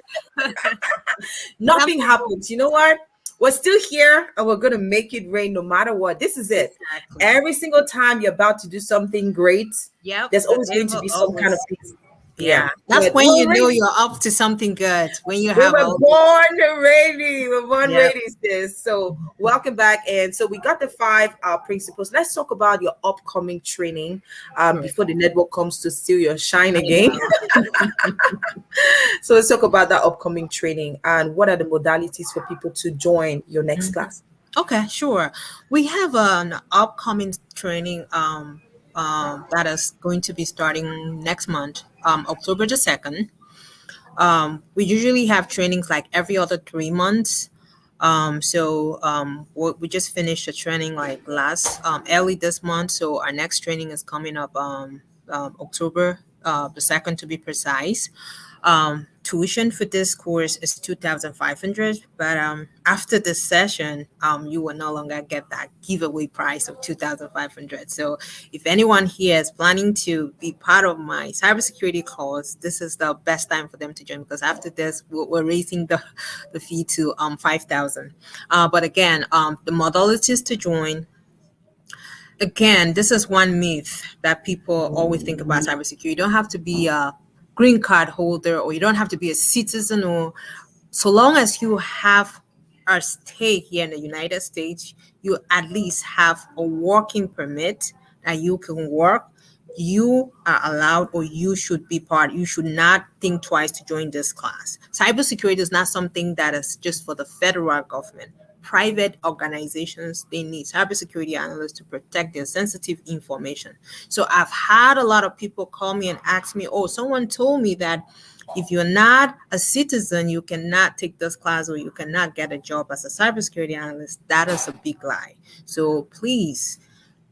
Nothing happens. You know what? We're still here, and we're going to make it rain no matter what. This is it. Exactly. Every single time you're about to do something great, there's always going to be some kind of peace. Yeah, that's when you know you're up to something good. When you have we're born ready. We're born ready, sis. So welcome back. And so we got the 5 principles. Let's talk about your upcoming training before the network comes to steal your shine again. So let's talk about that upcoming training and what are the modalities for people to join your next class. Okay, sure. We have an upcoming training that is going to be starting next month, October the 2nd. We usually have trainings like every other 3 months. We just finished a training like early this month. So our next training is coming up October the 2nd to be precise. tuition for this course is 2,500, but after this session, you will no longer get that giveaway price of 2,500. So if anyone here is planning to be part of my cybersecurity course, this is the best time for them to join, because after this, we're raising the fee to 5,000. But again, the modalities to join. Again, this is one myth that people always think about cybersecurity. You don't have to be a green card holder, or you don't have to be a citizen, or so long as you have a stay here in the United States, you at least have a working permit that you can work. You are allowed, or you should be part. You should not think twice to join this class. Cybersecurity is not something that is just for the federal government. Private organizations, they need cybersecurity analysts to protect their sensitive information. So I've had a lot of people call me and ask me, oh, someone told me that if you're not a citizen, you cannot take this class, or you cannot get a job as a cybersecurity analyst. That is a big lie. So please,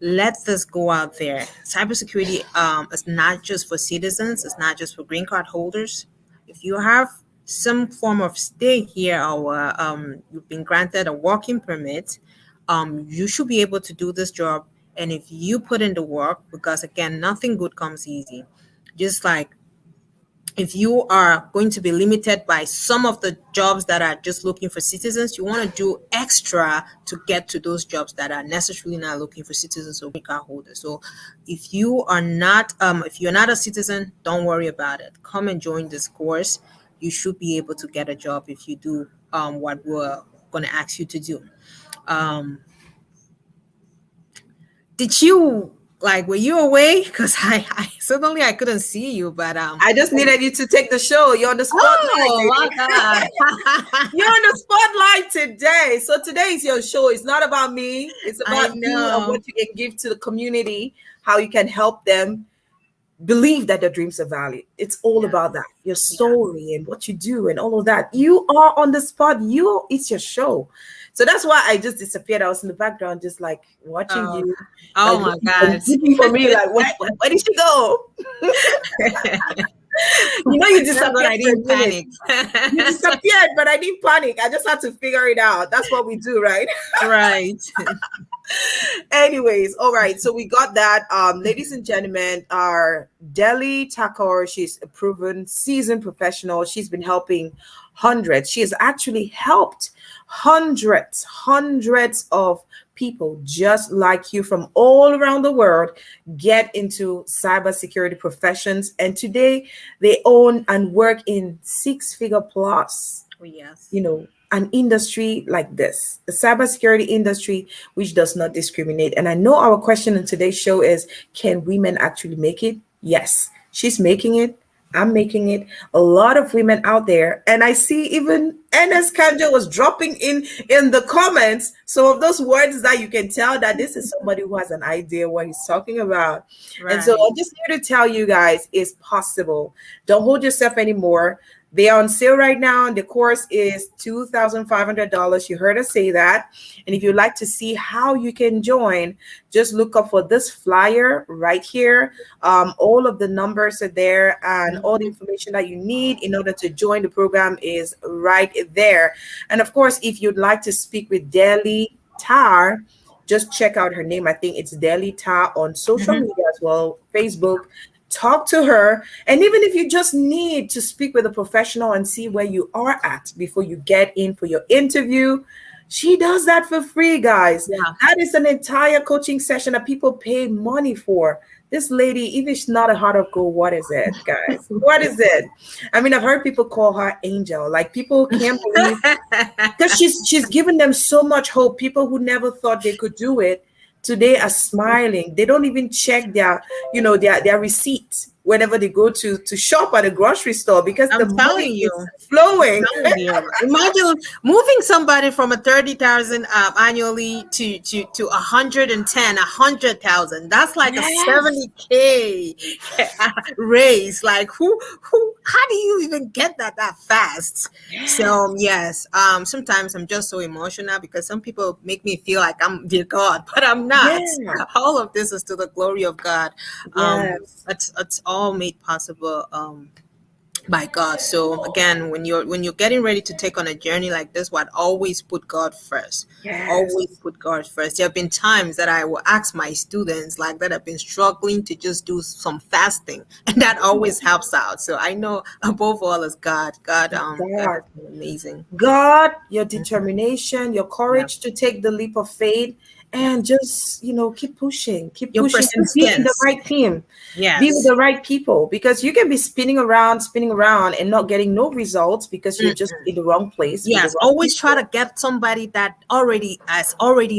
let this go out there. Cybersecurity is not just for citizens. It's not just for green card holders. If you have some form of stay here, or you've been granted a working permit, you should be able to do this job. And if you put in the work, because again, nothing good comes easy. Just like if you are going to be limited by some of the jobs that are just looking for citizens, you want to do extra to get to those jobs that are necessarily not looking for citizens or green card holders. So if you are not, if you're not a citizen, don't worry about it. Come and join this course. You should be able to get a job if you do what we're going to ask you to do. Did you, like, were you away? Because I suddenly I couldn't see you, but I just needed you to take the show. You're on the spotlight. Oh my God. You're on the spotlight today. So today is your show. It's not about me. It's about you and what you can give to the community, how you can help them believe that their dreams are valid. It's all about that. Your story and what you do and all of that. You are on the spot. It's your show. So that's why I just disappeared. I was in the background, just like watching you. Oh like, my God. Looking for me, like, where did she go? You disappeared. I didn't panic. You disappeared, but I didn't panic. I just had to figure it out. That's what we do, right? Right. Anyways, all right. So we got that. Ladies and gentlemen, our DelTaahTech, she's a proven, seasoned professional. She's been helping hundreds. She has actually helped hundreds of people just like you from all around the world get into cybersecurity professions. And today they own and work in 6-figure plus. Oh, yes. An industry like this, the cybersecurity industry, which does not discriminate. And I know our question in today's show is, can women actually make it? Yes, she's making it. I'm making it. A lot of women out there, and I see even NS Kanjo was dropping in the comments some of those words that you can tell that this is somebody who has an idea what he's talking about. Right. And so I'm just here to tell you guys, it's possible. Don't hold yourself anymore. They are on sale right now. The course is $2,500. You heard us say that. And if you'd like to see how you can join, just look up for this flyer right here. All of the numbers are there, and all the information that you need in order to join the program is right there. And of course, if you'd like to speak with DelTaah, just check out her name. I think it's DelTaah on social media as well, Facebook. Talk to her. And even if you just need to speak with a professional and see where you are at before you get in for your interview, she does that for free, guys. Yeah. That is an entire coaching session that people pay money for. This lady, if it's not a heart of gold, what is it, guys? What is it? I mean, I've heard people call her angel. Like, people can't believe, because she's given them so much hope. People who never thought they could do it today are smiling. They don't even check their receipts whenever they go to shop at a grocery store, because the money is flowing. Imagine moving somebody from a 30,000 annually to 110,000. That's like a 70K raise. Like, who? How do you even get that fast? So yes, sometimes I'm just so emotional because some people make me feel like I'm their God, but I'm not. Yeah. All of this is to the glory of God. It's all made possible by God. So again, when you're getting ready to take on a journey like this, what always put God first. Yes. Always put God first. There have been times that I will ask my students like that have been struggling to just do some fasting, and that always helps out. So I know above all is God. God God. has been amazing. God, your Mhm. determination, your Yeah. courage to take the leap of faith and just, keep Your pushing and be in the persistence. right team, be with Yes. the right people, because you can be spinning around and not getting no results because you're just in the wrong place with the Yes, wrong always try to people. get somebody that already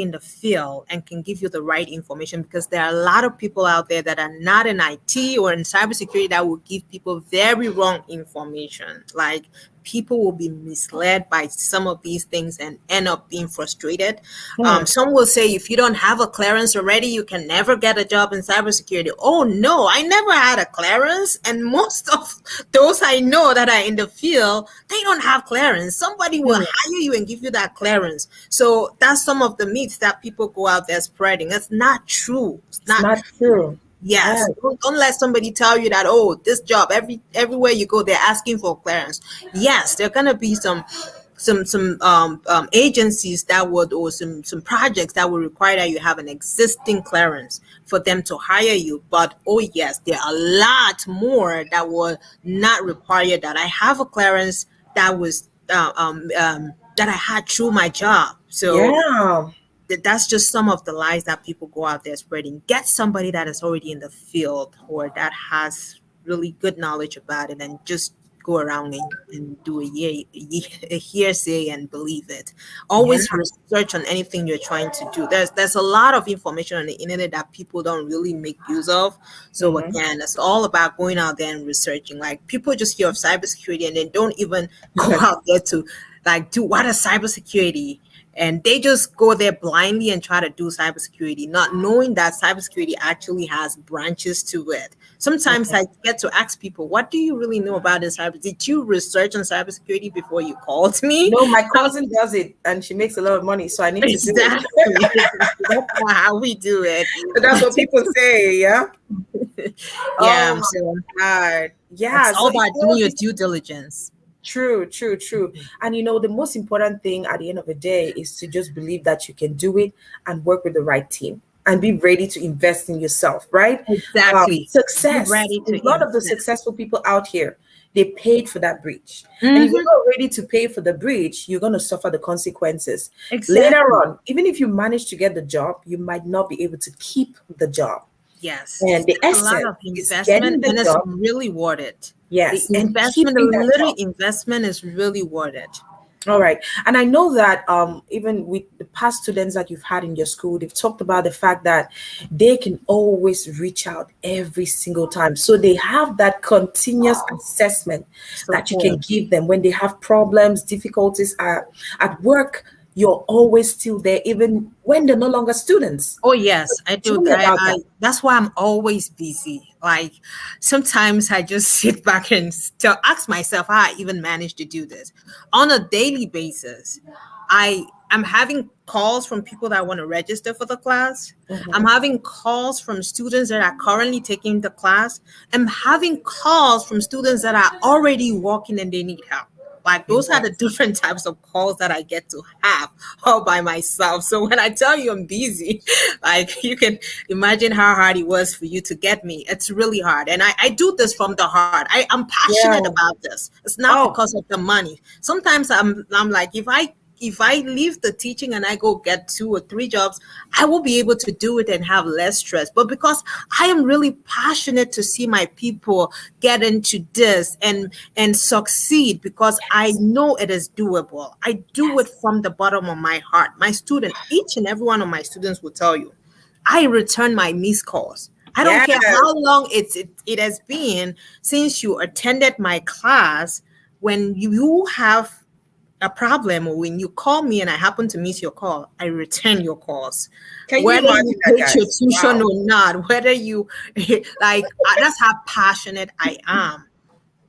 in the field and can give you the right information, because there are a lot of people out there that are not in IT or in cybersecurity that will give people very wrong information. Like, people will be misled by some of these things and end up being frustrated. Hmm. Some will say if you don't have a clearance already, you can never get a job in cybersecurity. Oh no, I never had a clearance, and most of those I know that are in the field, they don't have clearance. Somebody will Hmm. hire you and give you that clearance. So that's some of the myths that people go out there spreading. It's not true. It's It's not not true. true. Yes, Ah, don't let somebody tell you that, oh, this job, everywhere you go they're asking for clearance. Yes, there are going to be some agencies that would, or some projects that would require that you have an existing clearance for them to hire you. But oh yes, there are a lot more that will not require that. I have a clearance that was that I had through my job. So yeah. that's just some of the lies that people go out there spreading. Get somebody that is already in the field or that has really good knowledge about it, and just go around and do a hearsay and believe it. Yeah. Always research on anything you're trying to do. There's a lot of information on the internet that people don't really make use of. So Hmm. again, it's all about going out there and researching. Like, people just hear of cybersecurity and they don't even go out there to like do what is cybersecurity, and they just go there blindly and try to do cybersecurity, not knowing that cybersecurity actually has branches to it. Sometimes I get to ask people, "What do you really know about this cyber? Did you research on cybersecurity before you called me?" No, my cousin does it and she makes a lot of money, so I need to do it. Exactly. That's not how we do it. So that's what people say, yeah. Oh Yeah. So my God. Yeah. it's So all it about doing your shows. due diligence. True, true, true. And the most important thing at the end of the day is to just believe that you can do it and work with the right team and be ready to invest in yourself, right? Exactly. Be Success. ready A to lot of the invest. successful people out here, they paid for that breach. And if you're Hmm. not ready to pay for the breach, you're going to suffer the consequences. Later Exactly. on, even if you manage to get the job, you might not be able to keep the job. Yes, And the it's a lot essence of is investment getting the and it's job, really worth it. The yes, and investment, the keeping that little job. investment is really worth it. All right. And I know that even with the past students that you've had in your school, they've talked about the fact that they can always reach out every single time. So they have that continuous assessment that you can Support. give them when they have problems, difficulties at work. You're always still there, even when they're no longer students. Oh yes, I Tell do. me about I that. That's why I'm always busy. Like, sometimes I just sit back and still ask myself how I even managed to do this on a daily basis. I'm having calls from people that want to register for the class. I'm Mhm. having calls from students that are currently taking the class. I'm having calls from students that are already working and they need help. Like, those are the Yes. different types of calls that I get to have all by myself. So when I tell you I'm busy, like, you can imagine how hard it was for you to get me. It's really hard. And I do this from the heart. I'm passionate Yeah. about this. It's not Oh, because of the money. Sometimes I'm like, if I leave the teaching and I go get 2 or 3 jobs, I will be able to do it and have less stress. But because I am really passionate to see my people get into this and succeed, because I know it is doable. I do it from the bottom of my heart. My student, each and every one of my students will tell you, I return my missed calls. I don't yes. care how long it has been since you attended my class. When you have a problem, or when you call me and I happen to miss your call, I return your calls. Can you Whether imagine you that, paid your guys? tuition Wow. or not, whether you like, that's how passionate I am.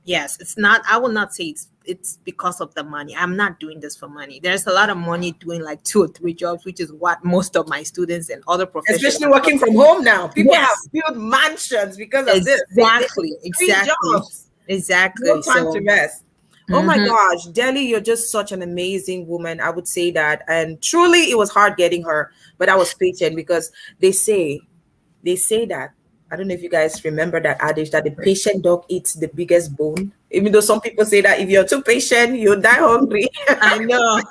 Yes, it's not, I will not say it's because of the money. I'm not doing this for money. There's a lot of money doing like 2 or 3 jobs, which is what most of my students and other professionals Especially are working from doing. home now. People have Yes, built mansions because of this. They exactly, have three exactly. jobs. Exactly. No time to So, rest. Oh my mhm. gosh, Delhi, you're just such an amazing woman. I would say that. And truly, it was hard getting her, but I was patient because they say, they say that. I don't know if you guys remember that adage that the patient dog eats the biggest bone. Even though some people say that if you're too patient, you'll die hungry. I know.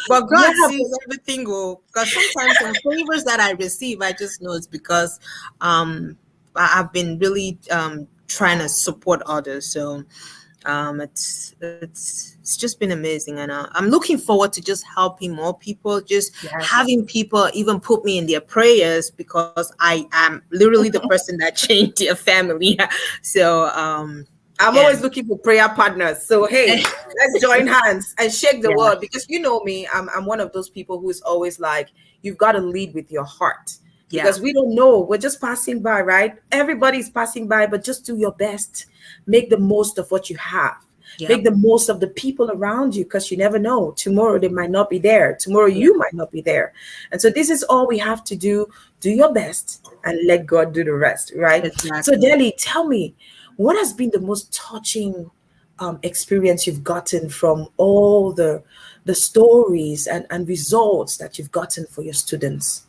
But Yeah, God sees everything. Oh, because sometimes some favors that I receive, I just know it's because um I've been really trying to support others. So it's just been amazing, and I'm looking forward to just helping more people, just yes. having people even put me in their prayers, because I am literally the person that changed their family. So I'm again. always looking for prayer partners. So hey, let's join hands and shake the Yeah, world because you know me, I'm one of those people who is always like, you've got to lead with your heart. yeah, Because we don't know. We're just passing by, right? Everybody's passing by, but just do your best. Make the most of what you have. Make yep, the most of the people around you because you never know. Tomorrow they might not be there. Tomorrow yeah, you might not be there. And so this is all we have to do. Do your best and let God do the rest, right? So exactly. Delhi, tell me, what has been the most touching experience you've gotten from all the stories and results that you've gotten for your students?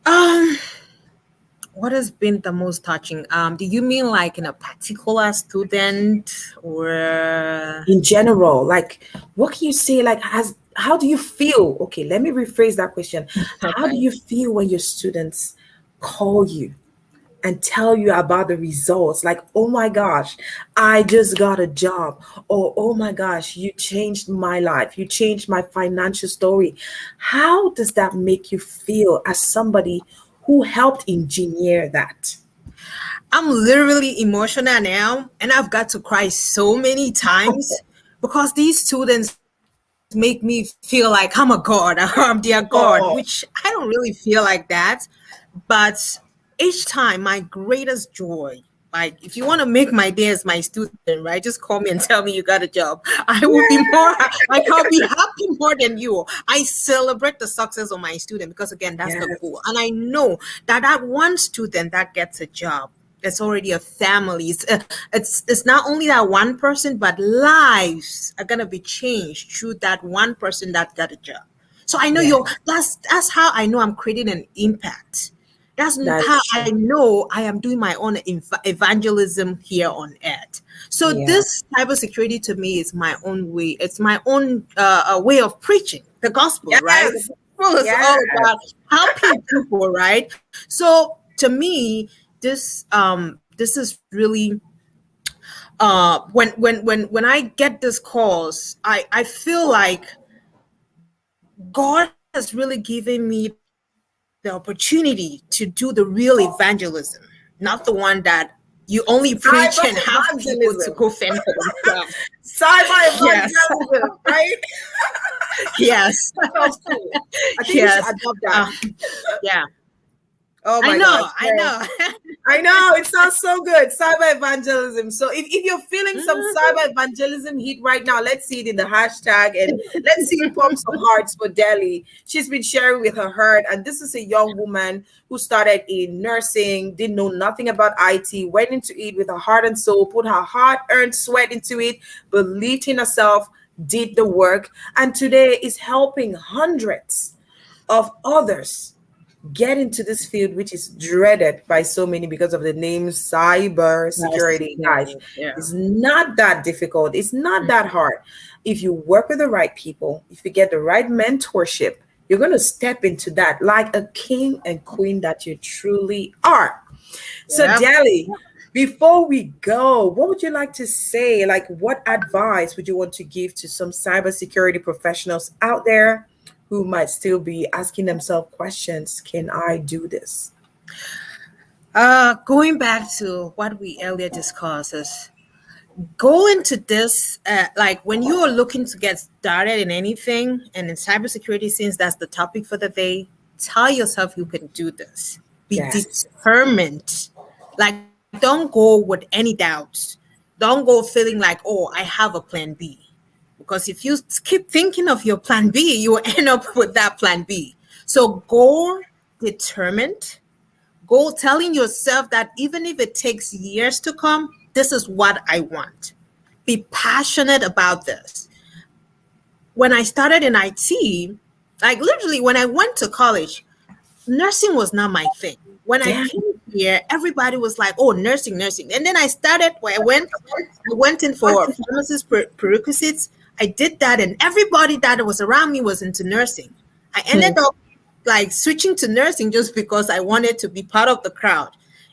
Um, what has been the most touching? Do you mean like in a particular student or? In general, like what can you say, like has how do you feel? Okay, let me rephrase that question. How do Okay. you feel when your students call you and tell you about the results, like, oh my gosh, I just got a job, or oh my gosh, you changed my life, you changed my financial story? How does that make you feel as somebody who helped engineer that? I'm literally emotional now, and I've got to cry so many times because these students make me feel like I'm a god or I'm their god, which I don't Oh, really feel like that. But each time, my greatest joy, like if you want to make my day as my student, right, just call me and tell me you got a job. I will be more, like, I'll be happy more than you. I celebrate the success of my student because, again, that's the goal. yes, And I know that that one student that gets a job, it's already a family. It's not only that one person, but lives are gonna be changed through that one person that got a job. So I know yes, that's how I know I'm creating an impact. That's that's how I true. know I am doing my own evangelism here on earth. So Yeah, this cybersecurity to me is my own way. It's my own way of preaching the gospel, right? The yes, gospel is yes. all about helping people, right? So to me, this is really when I get this calls, I feel like God has really given me the opportunity to do the real evangelism, not the one that you only preach and have people Cyber to go fend for evangelism. themselves. Cyber Yes. evangelism, right? Yes. That sounds cool. I think we should Yes. adopt that. Yeah. Oh I my gosh. know. I Well, know. I know it sounds so good. Cyber evangelism. So if you're feeling some cyber evangelism heat right now, let's see it in the hashtag and let's see pump some hearts for Delhi. She's been sharing with her heart, and this is a young woman who started in nursing, didn't know nothing about IT, went into it with her heart and soul, put her hard-earned sweat into it, believed in herself, did the work, and today is helping hundreds of others get into this field, which is dreaded by so many because of the name cyber Yes. security. Guys, Yeah. Yeah. it's not that difficult, it's not that hard. If you work with the right people, if you get the right mentorship, you're going to step into that like a king and queen that you truly are. So Yeah. Delhi, before we go, what would you like to say? Like, what advice would you want to give to some cybersecurity professionals out there who might still be asking themselves questions? Can I do this? Going back to what we earlier discussed is go into this like when you are looking to get started in anything, and in cybersecurity, since that's the topic for the day, tell yourself you can do this. Be Yes. determined. Like, don't go with any doubts. Don't go feeling like, oh, I have a plan B, because if you keep thinking of your plan B, you will end up with that plan B. So go determined, Go telling yourself that even if it takes years to come, this is what I want. Be passionate about this. When I started in IT, like literally when I went to college, nursing was not my thing. When I Yeah. came here, everybody was like, "Oh, nursing, nursing." And then I started where I went in for pharmacist prerequisites. I did that, and everybody that was around me was into nursing. I ended up like switching to nursing just because I wanted to be part of the crowd.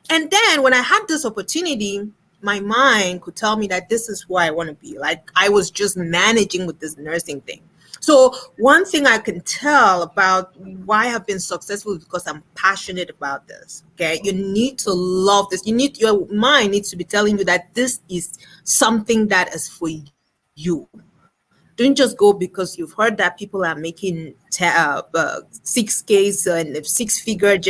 And then when I had this opportunity, my mind could tell me that this is who I want to be. Like I was just managing with this nursing thing. So one thing I can tell about why I've been successful is because I'm passionate about this. Okay. You need to love this. Your mind needs to be telling you that this is something that is for you. Don't just go because you've heard that people are making 6Ks and 6-figure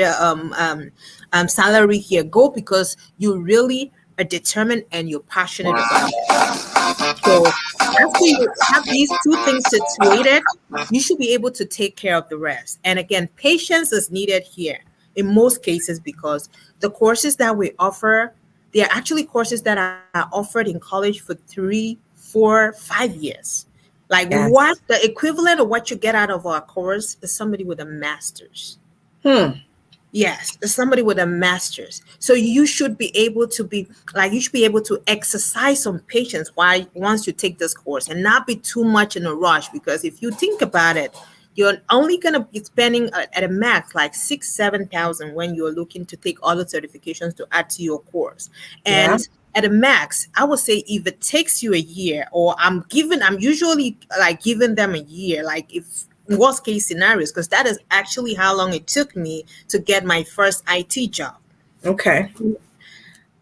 salary here. Go because you really are determined and you're passionate about it. So after you have these two things situated, you should be able to take care of the rest. And again, patience is needed here in most cases because the courses that we offer, they are actually courses that are offered in college for 3, 4, 5 years. Like what Yes. the equivalent of what you get out of our course is somebody with a master's. Hmm. Yes, somebody with a master's. So you should be able to exercise some patience while once you take this course and not be too much in a rush because if you think about it, you're only gonna be spending at a max like 6-7 thousand when you're looking to take all the certifications to add to your course. Yeah. And at a max, I would say if it takes you a year, or I'm usually like giving them a year, like if worst case scenarios, because that is actually how long it took me to get my first IT job. Okay.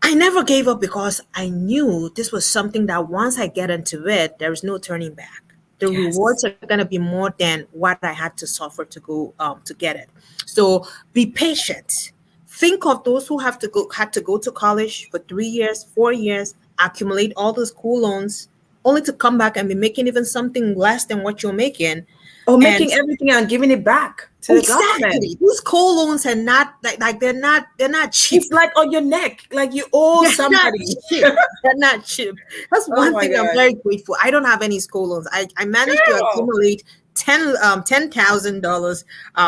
I never gave up because I knew this was something that once I get into it, there is no turning back. The Yes. rewards are going to be more than what I had to suffer to go to get it. So be patient. Think of those who had to go to college for 3 years, 4 years, accumulate all those school loans, only to come back and be making even something less than what you're making. Or And making everything and giving it back to the government. exactly. These co-loans are not like they're not It's cheap. like on your neck, like you owe They're not somebody. cheap. They're not cheap. That's Oh one my thing I'm God. very grateful. I don't have any school loans. I managed to Girl. accumulate $10,000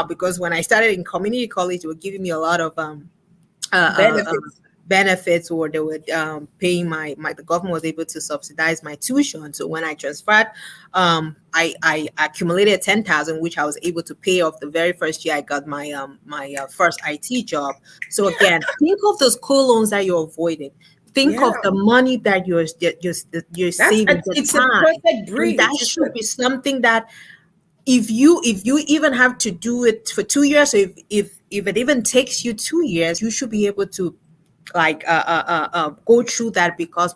because when I started in community college, they were giving me a lot of uh, uh, um, Benefits. benefits, or they would pay my the government was able to subsidize my tuition. So when I transferred, I accumulated 10,000, which I was able to pay off the very first year I got my first IT job. So again, think of those co-loans that you're avoiding. Think Yeah. of the money that you're That's saving, the it's a time, perfect and that bridge. It's should be something that if you even have to do it for 2 years, or if it even takes you 2 years, you should be able to like go through that because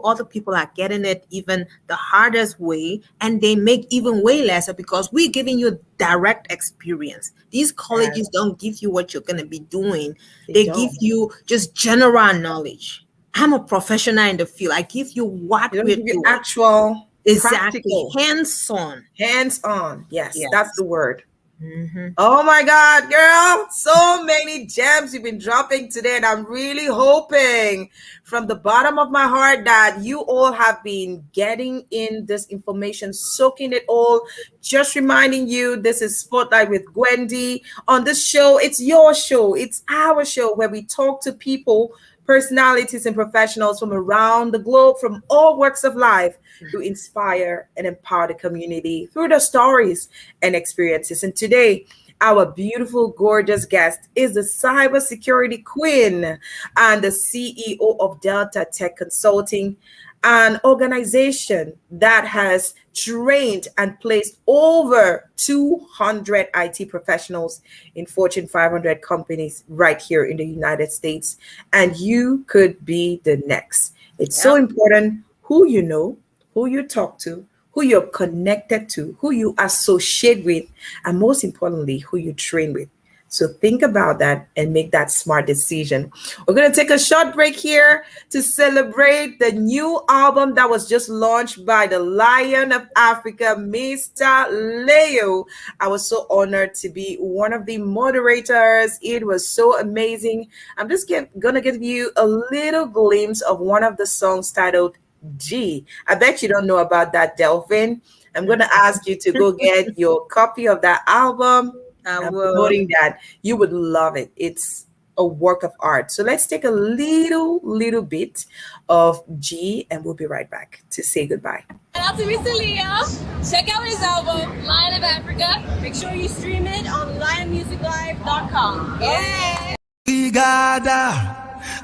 other people are getting it even the hardest way, and they make even way lesser because we're giving you direct experience. These yes, colleges don't give you what you're going to be doing. they They give don't. you just general knowledge. I'm a professional in the field. I give you what They don't we're give you doing. actual Exactly. practical Hands on. hands on. Yes, that's Yes. the word. Hmm. Oh my God, girl. So many gems you've been dropping today. And I'm really hoping from the bottom of my heart that you all have been getting in this information, soaking it all. Just reminding you, this is Spotlight with Gwendy. On this show, it's your show, it's our show where we talk to people, personalities, and professionals from around the globe, from all walks of life, to inspire and empower the community through their stories and experiences. And today, our beautiful, gorgeous guest is the cybersecurity queen and the CEO of DelTaahTech Consulting, an organization that has trained and placed over 200 IT professionals in Fortune 500 companies right here in the United States. And you could be the next. It's so Yep. important who you know, who you talk to, who you're connected to, who you associate with, and most importantly, who you train with. So think about that and make that smart decision. We're going to take a short break here to celebrate the new album that was just launched by the Lion of Africa, Mr. Leo. I was so honored to be one of the moderators. It was so amazing. I'm just going to give you a little glimpse of one of the songs titled G. I bet you don't know about that, Delphine. I'm going to ask you to go get your copy of that album. I'm promoting that. You would love it. It's a work of art. So let's take a little bit of G and we'll be right back to say goodbye. Shout out to Mr. Leo. Check out his album, Lion of Africa. Make sure you stream it on lionmusiclive.com. Yeah. We gather,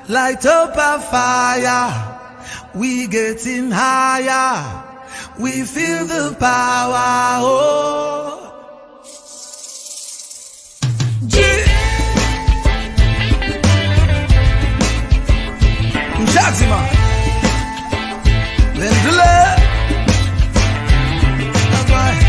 light up a fire. We getting higher. We feel the power. Oh. Jaxima, Vendula. That's right.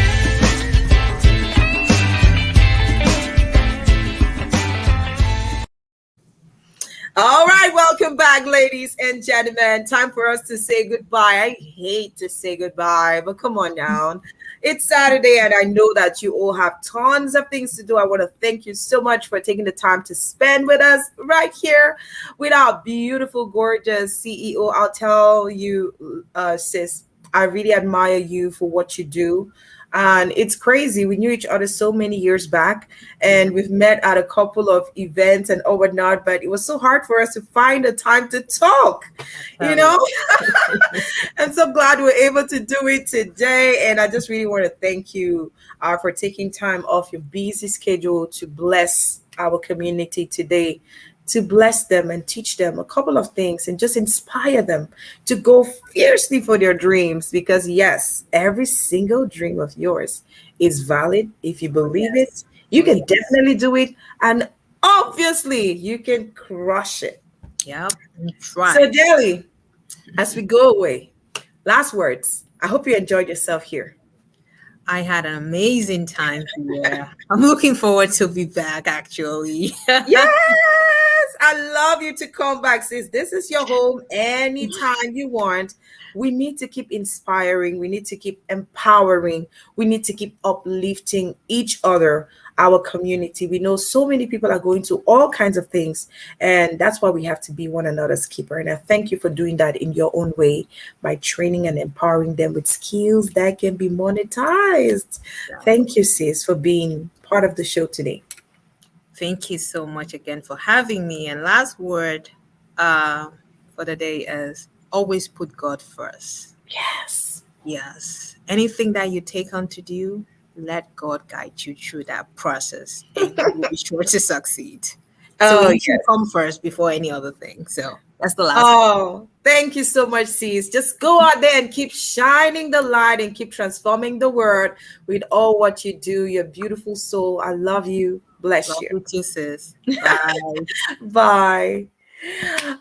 All right, welcome back, ladies and gentlemen. Time for us to say goodbye. I hate to say goodbye, but come on now. It's Saturday, and I know that you all have tons of things to do. I want to thank you so much for taking the time to spend with us right here with our beautiful, gorgeous CEO. I'll tell you, sis, I really admire you for what you do. And it's crazy. We knew each other so many years back, and we've met at a couple of events and whatnot, but it was so hard for us to find the time to talk, you know? I'm so glad we're able to do it today. And I just really want to thank you for taking time off your busy schedule to bless our community today, to bless them and teach them a couple of things and just inspire them to go fiercely for their dreams. Because yes, every single dream of yours is valid. If you believe it, you can definitely do it. And obviously you can crush it. Yeah. Right. So Delhi, as we go away, last words. I hope you enjoyed yourself here. I had an amazing time here. I'm looking forward to be back, actually. Yes, I love you to come back, sis. This is your home anytime you want. We need to keep inspiring. We need to keep empowering. We need to keep uplifting each other, our community. We know so many people are going through all kinds of things, and that's why we have to be one another's keeper. And I thank you for doing that in your own way by training and empowering them with skills that can be monetized. Yeah. Thank you, sis, for being part of the show today. Thank you so much again for having me. And last word for the day is always put God first. Yes. Yes. Anything that you take on to do, let God guide you through that process, and you will be sure to succeed. So you should come first before any other thing. So that's the last one. Thank you so much, sis. Just go out there and keep shining the light and keep transforming the world with all what you do. Your beautiful soul. I love you. Bless you. Love you too, sis. Bye. Bye.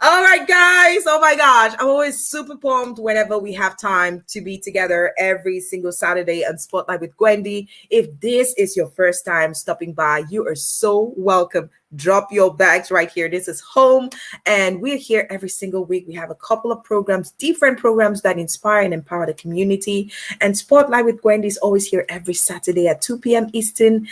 All right, guys. Oh my gosh. I'm always super pumped whenever we have time to be together every single Saturday on Spotlight with Gwendy. If this is your first time stopping by, you are so welcome. Drop your bags right here. This is home, and we're here every single week. We have a couple of programs, different programs that inspire and empower the community. And Spotlight with Gwendy is always here every Saturday at 2 p.m. Eastern,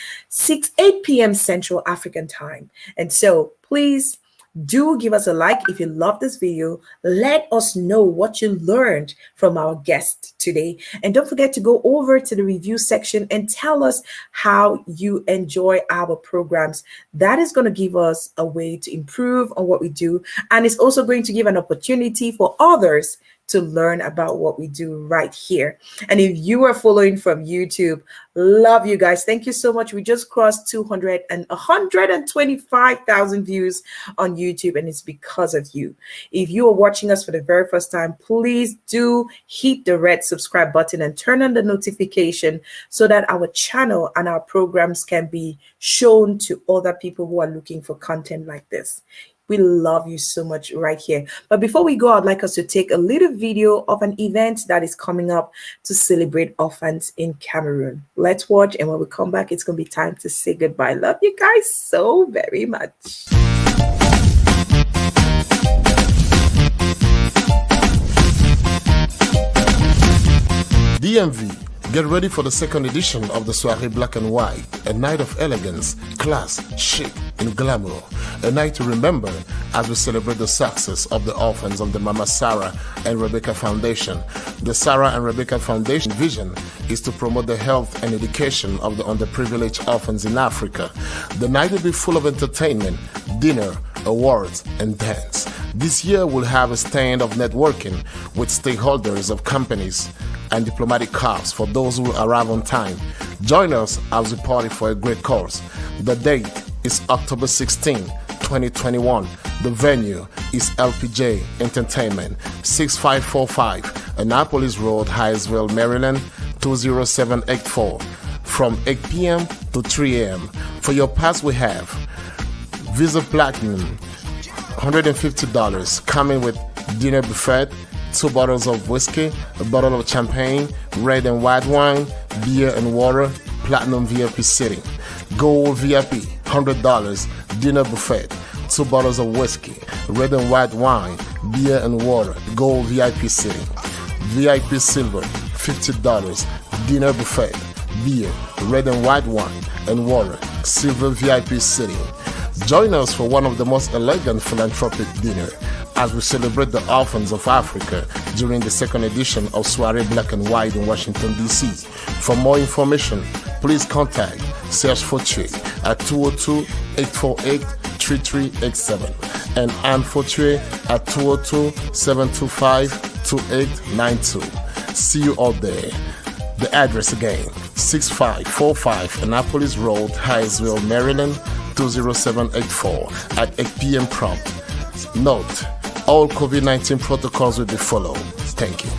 8 p.m. Central African time. And so please do give us a like if you love this video. Let us know what you learned from our guest today. And don't forget to go over to the review section and tell us how you enjoy our programs. That is going to give us a way to improve on what we do. And it's also going to give an opportunity for others to learn about what we do right here. And if you are following from YouTube, love you guys. Thank you so much. We just crossed 200 and 125,000 views on YouTube, and it's because of you. If you are watching us for the very first time, please do hit the red subscribe button and turn on the notification so that our channel and our programs can be shown to other people who are looking for content like this. We love you so much right here. But before we go, I'd like us to take a little video of an event that is coming up to celebrate orphans in Cameroon. Let's watch, and when we come back, it's going to be time to say goodbye. Love you guys so very much. DMV, get ready for the second edition of the Soirée Black and White, a night of elegance, class, chic, and glamour. A night to remember as we celebrate the success of the orphans of the Mama Sarah and Rebecca Foundation. The Sarah and Rebecca Foundation vision is to promote the health and education of the underprivileged orphans in Africa. The night will be full of entertainment, dinner, awards, and dance. This year we'll have a stand of networking with stakeholders of companies and diplomatic corps for those who arrive on time. Join us as we party for a great cause. The date is October 16, 2021. The venue is LPJ Entertainment, 6545 Annapolis Road, Hyattsville, Maryland, 20784, from 8 p.m. to 3 a.m. For your pass we have Visa Platinum, $150, coming with dinner buffet, 2 bottles of whiskey, a bottle of champagne, red and white wine, beer and water, platinum VIP seating. Gold VIP, $100, dinner buffet, 2 bottles of whiskey, red and white wine, beer and water, gold VIP seating. VIP silver, $50, dinner buffet, beer, red and white wine, and water, silver VIP seating. Join us for one of the most elegant philanthropic dinner as we celebrate the orphans of Africa during the second edition of Soirée Black and White in Washington, D.C. For more information, please contact Serge Fortier at 202-848-3387 and Anne Fortier at 202-725-2892. See you all there. The address again, 6545 Annapolis Road, Hyattsville, Maryland, 20784 at 8 p.m. prompt. Note, all COVID-19 protocols will be followed. Thank you.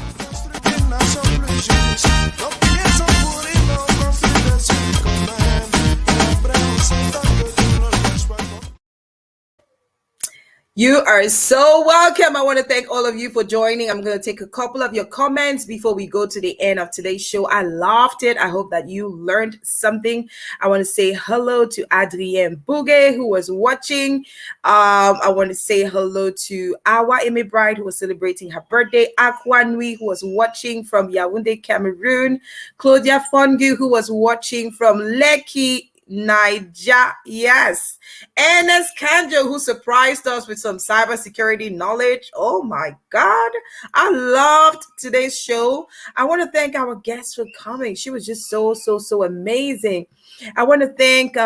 You are so welcome. I want to thank all of you for joining. I'm going to take a couple of your comments before we go to the end of today's show. I loved it. I hope that you learned something. I want to say hello to Adrienne Bouguet, who was watching. I want to say hello to Awa Eme Bride, who was celebrating her birthday. Aqua Nui, who was watching from Yaoundé, Cameroon. Claudia Fongu, who was watching from Lekki, Niger. Yes. Ernest Kanjo, who surprised us with some cybersecurity knowledge. Oh my God. I loved today's show. I want to thank our guest for coming. She was just so amazing. I want to thank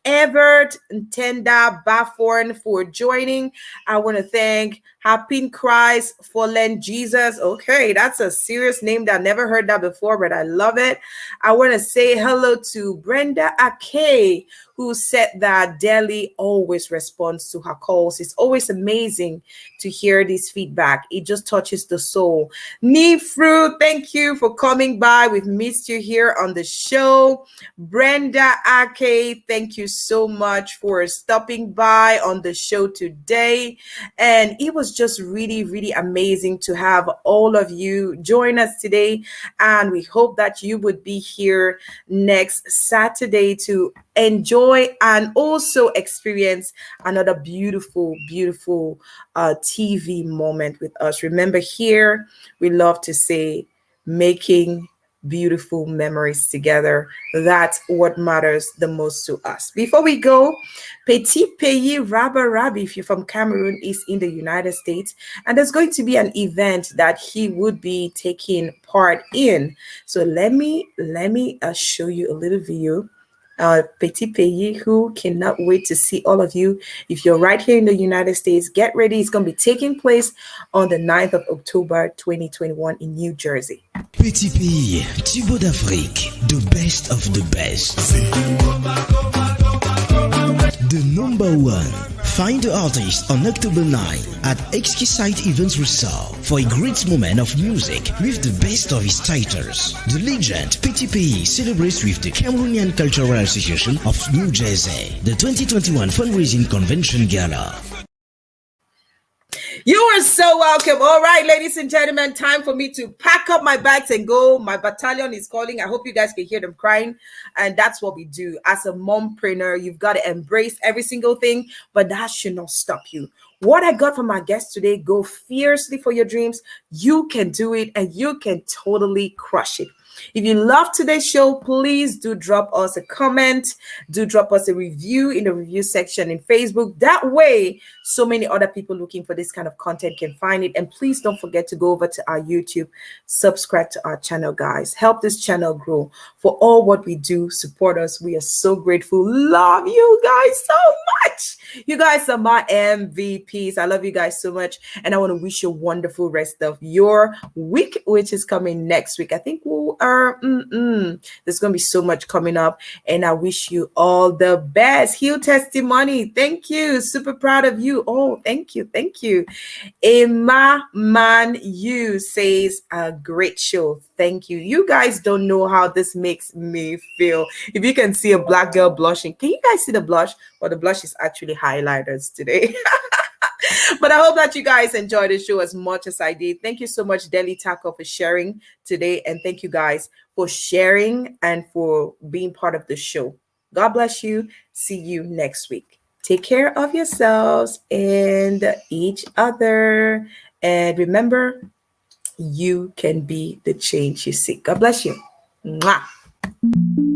Evert Ntenda Baforn for joining. I want to thank Happy Christ for Len Jesus. Okay, that's a serious name that I never heard that before, but I love it. I want to say hello to Brenda Ake, who said that Delhi always responds to her calls. It's always amazing to hear this feedback. It just touches the soul. Nifru, thank you for coming by. We've missed you here on the show. Brenda Ake, thank you so much for stopping by on the show today. And it was just really amazing to have all of you join us today. And we hope that you would be here next Saturday to enjoy and also experience another beautiful TV moment with us. Remember, here we love to say making beautiful memories together. That's what matters the most to us. Before we go, Petit Pays Rabi, if you're from Cameroon, is in the United States, and there's going to be an event that he would be taking part in. So let me show you a little video. Petit Pays, who cannot wait to see all of you. If you're right here in the United States, get ready. It's going to be taking place on the 9th of October 2021 in New Jersey. Petit Pays, Thibaut d'Afrique, the best of the best. The number one. Find the artist on October 9 at Exquisite Events Resort for a great moment of music with the best of his titles. The legend Petit Pays celebrates with the Cameroonian Cultural Association of New Jersey the 2021 Fundraising Convention Gala. You are so welcome. All right, ladies and gentlemen, time for me to pack up my bags and go. My battalion is calling. I hope you guys can hear them crying. And that's what we do. As a mompreneur, you've got to embrace every single thing, but that should not stop you. What I got from my guest today, go fiercely for your dreams. You can do it and you can totally crush it. If you love today's show, please do drop us a comment. Do drop us a review in the review section in Facebook. That way, so many other people looking for this kind of content can find it. And please don't forget to go over to our YouTube, subscribe to our channel, guys. Help this channel grow. For all what we do, support us. We are so grateful. Love you guys so much. You guys are my MVPs. I love you guys so much. And I want to wish you a wonderful rest of your week, which is coming next week. I think we'll there's going to be so much coming up, and I wish you all the best. Heal testimony. Thank you. Super proud of you. Oh, thank you. Thank you. Emma Man You says a great show. Thank you. You guys don't know how this makes me feel. If you can see a black girl blushing, can you guys see the blush? Well, the blush is actually highlighters today. But I hope that you guys enjoyed the show as much as I did. Thank you so much, Takoh, for sharing today. And thank you guys for sharing and for being part of the show. God bless you. See you next week. Take care of yourselves and each other. And remember, you can be the change you seek. God bless you. Mwah.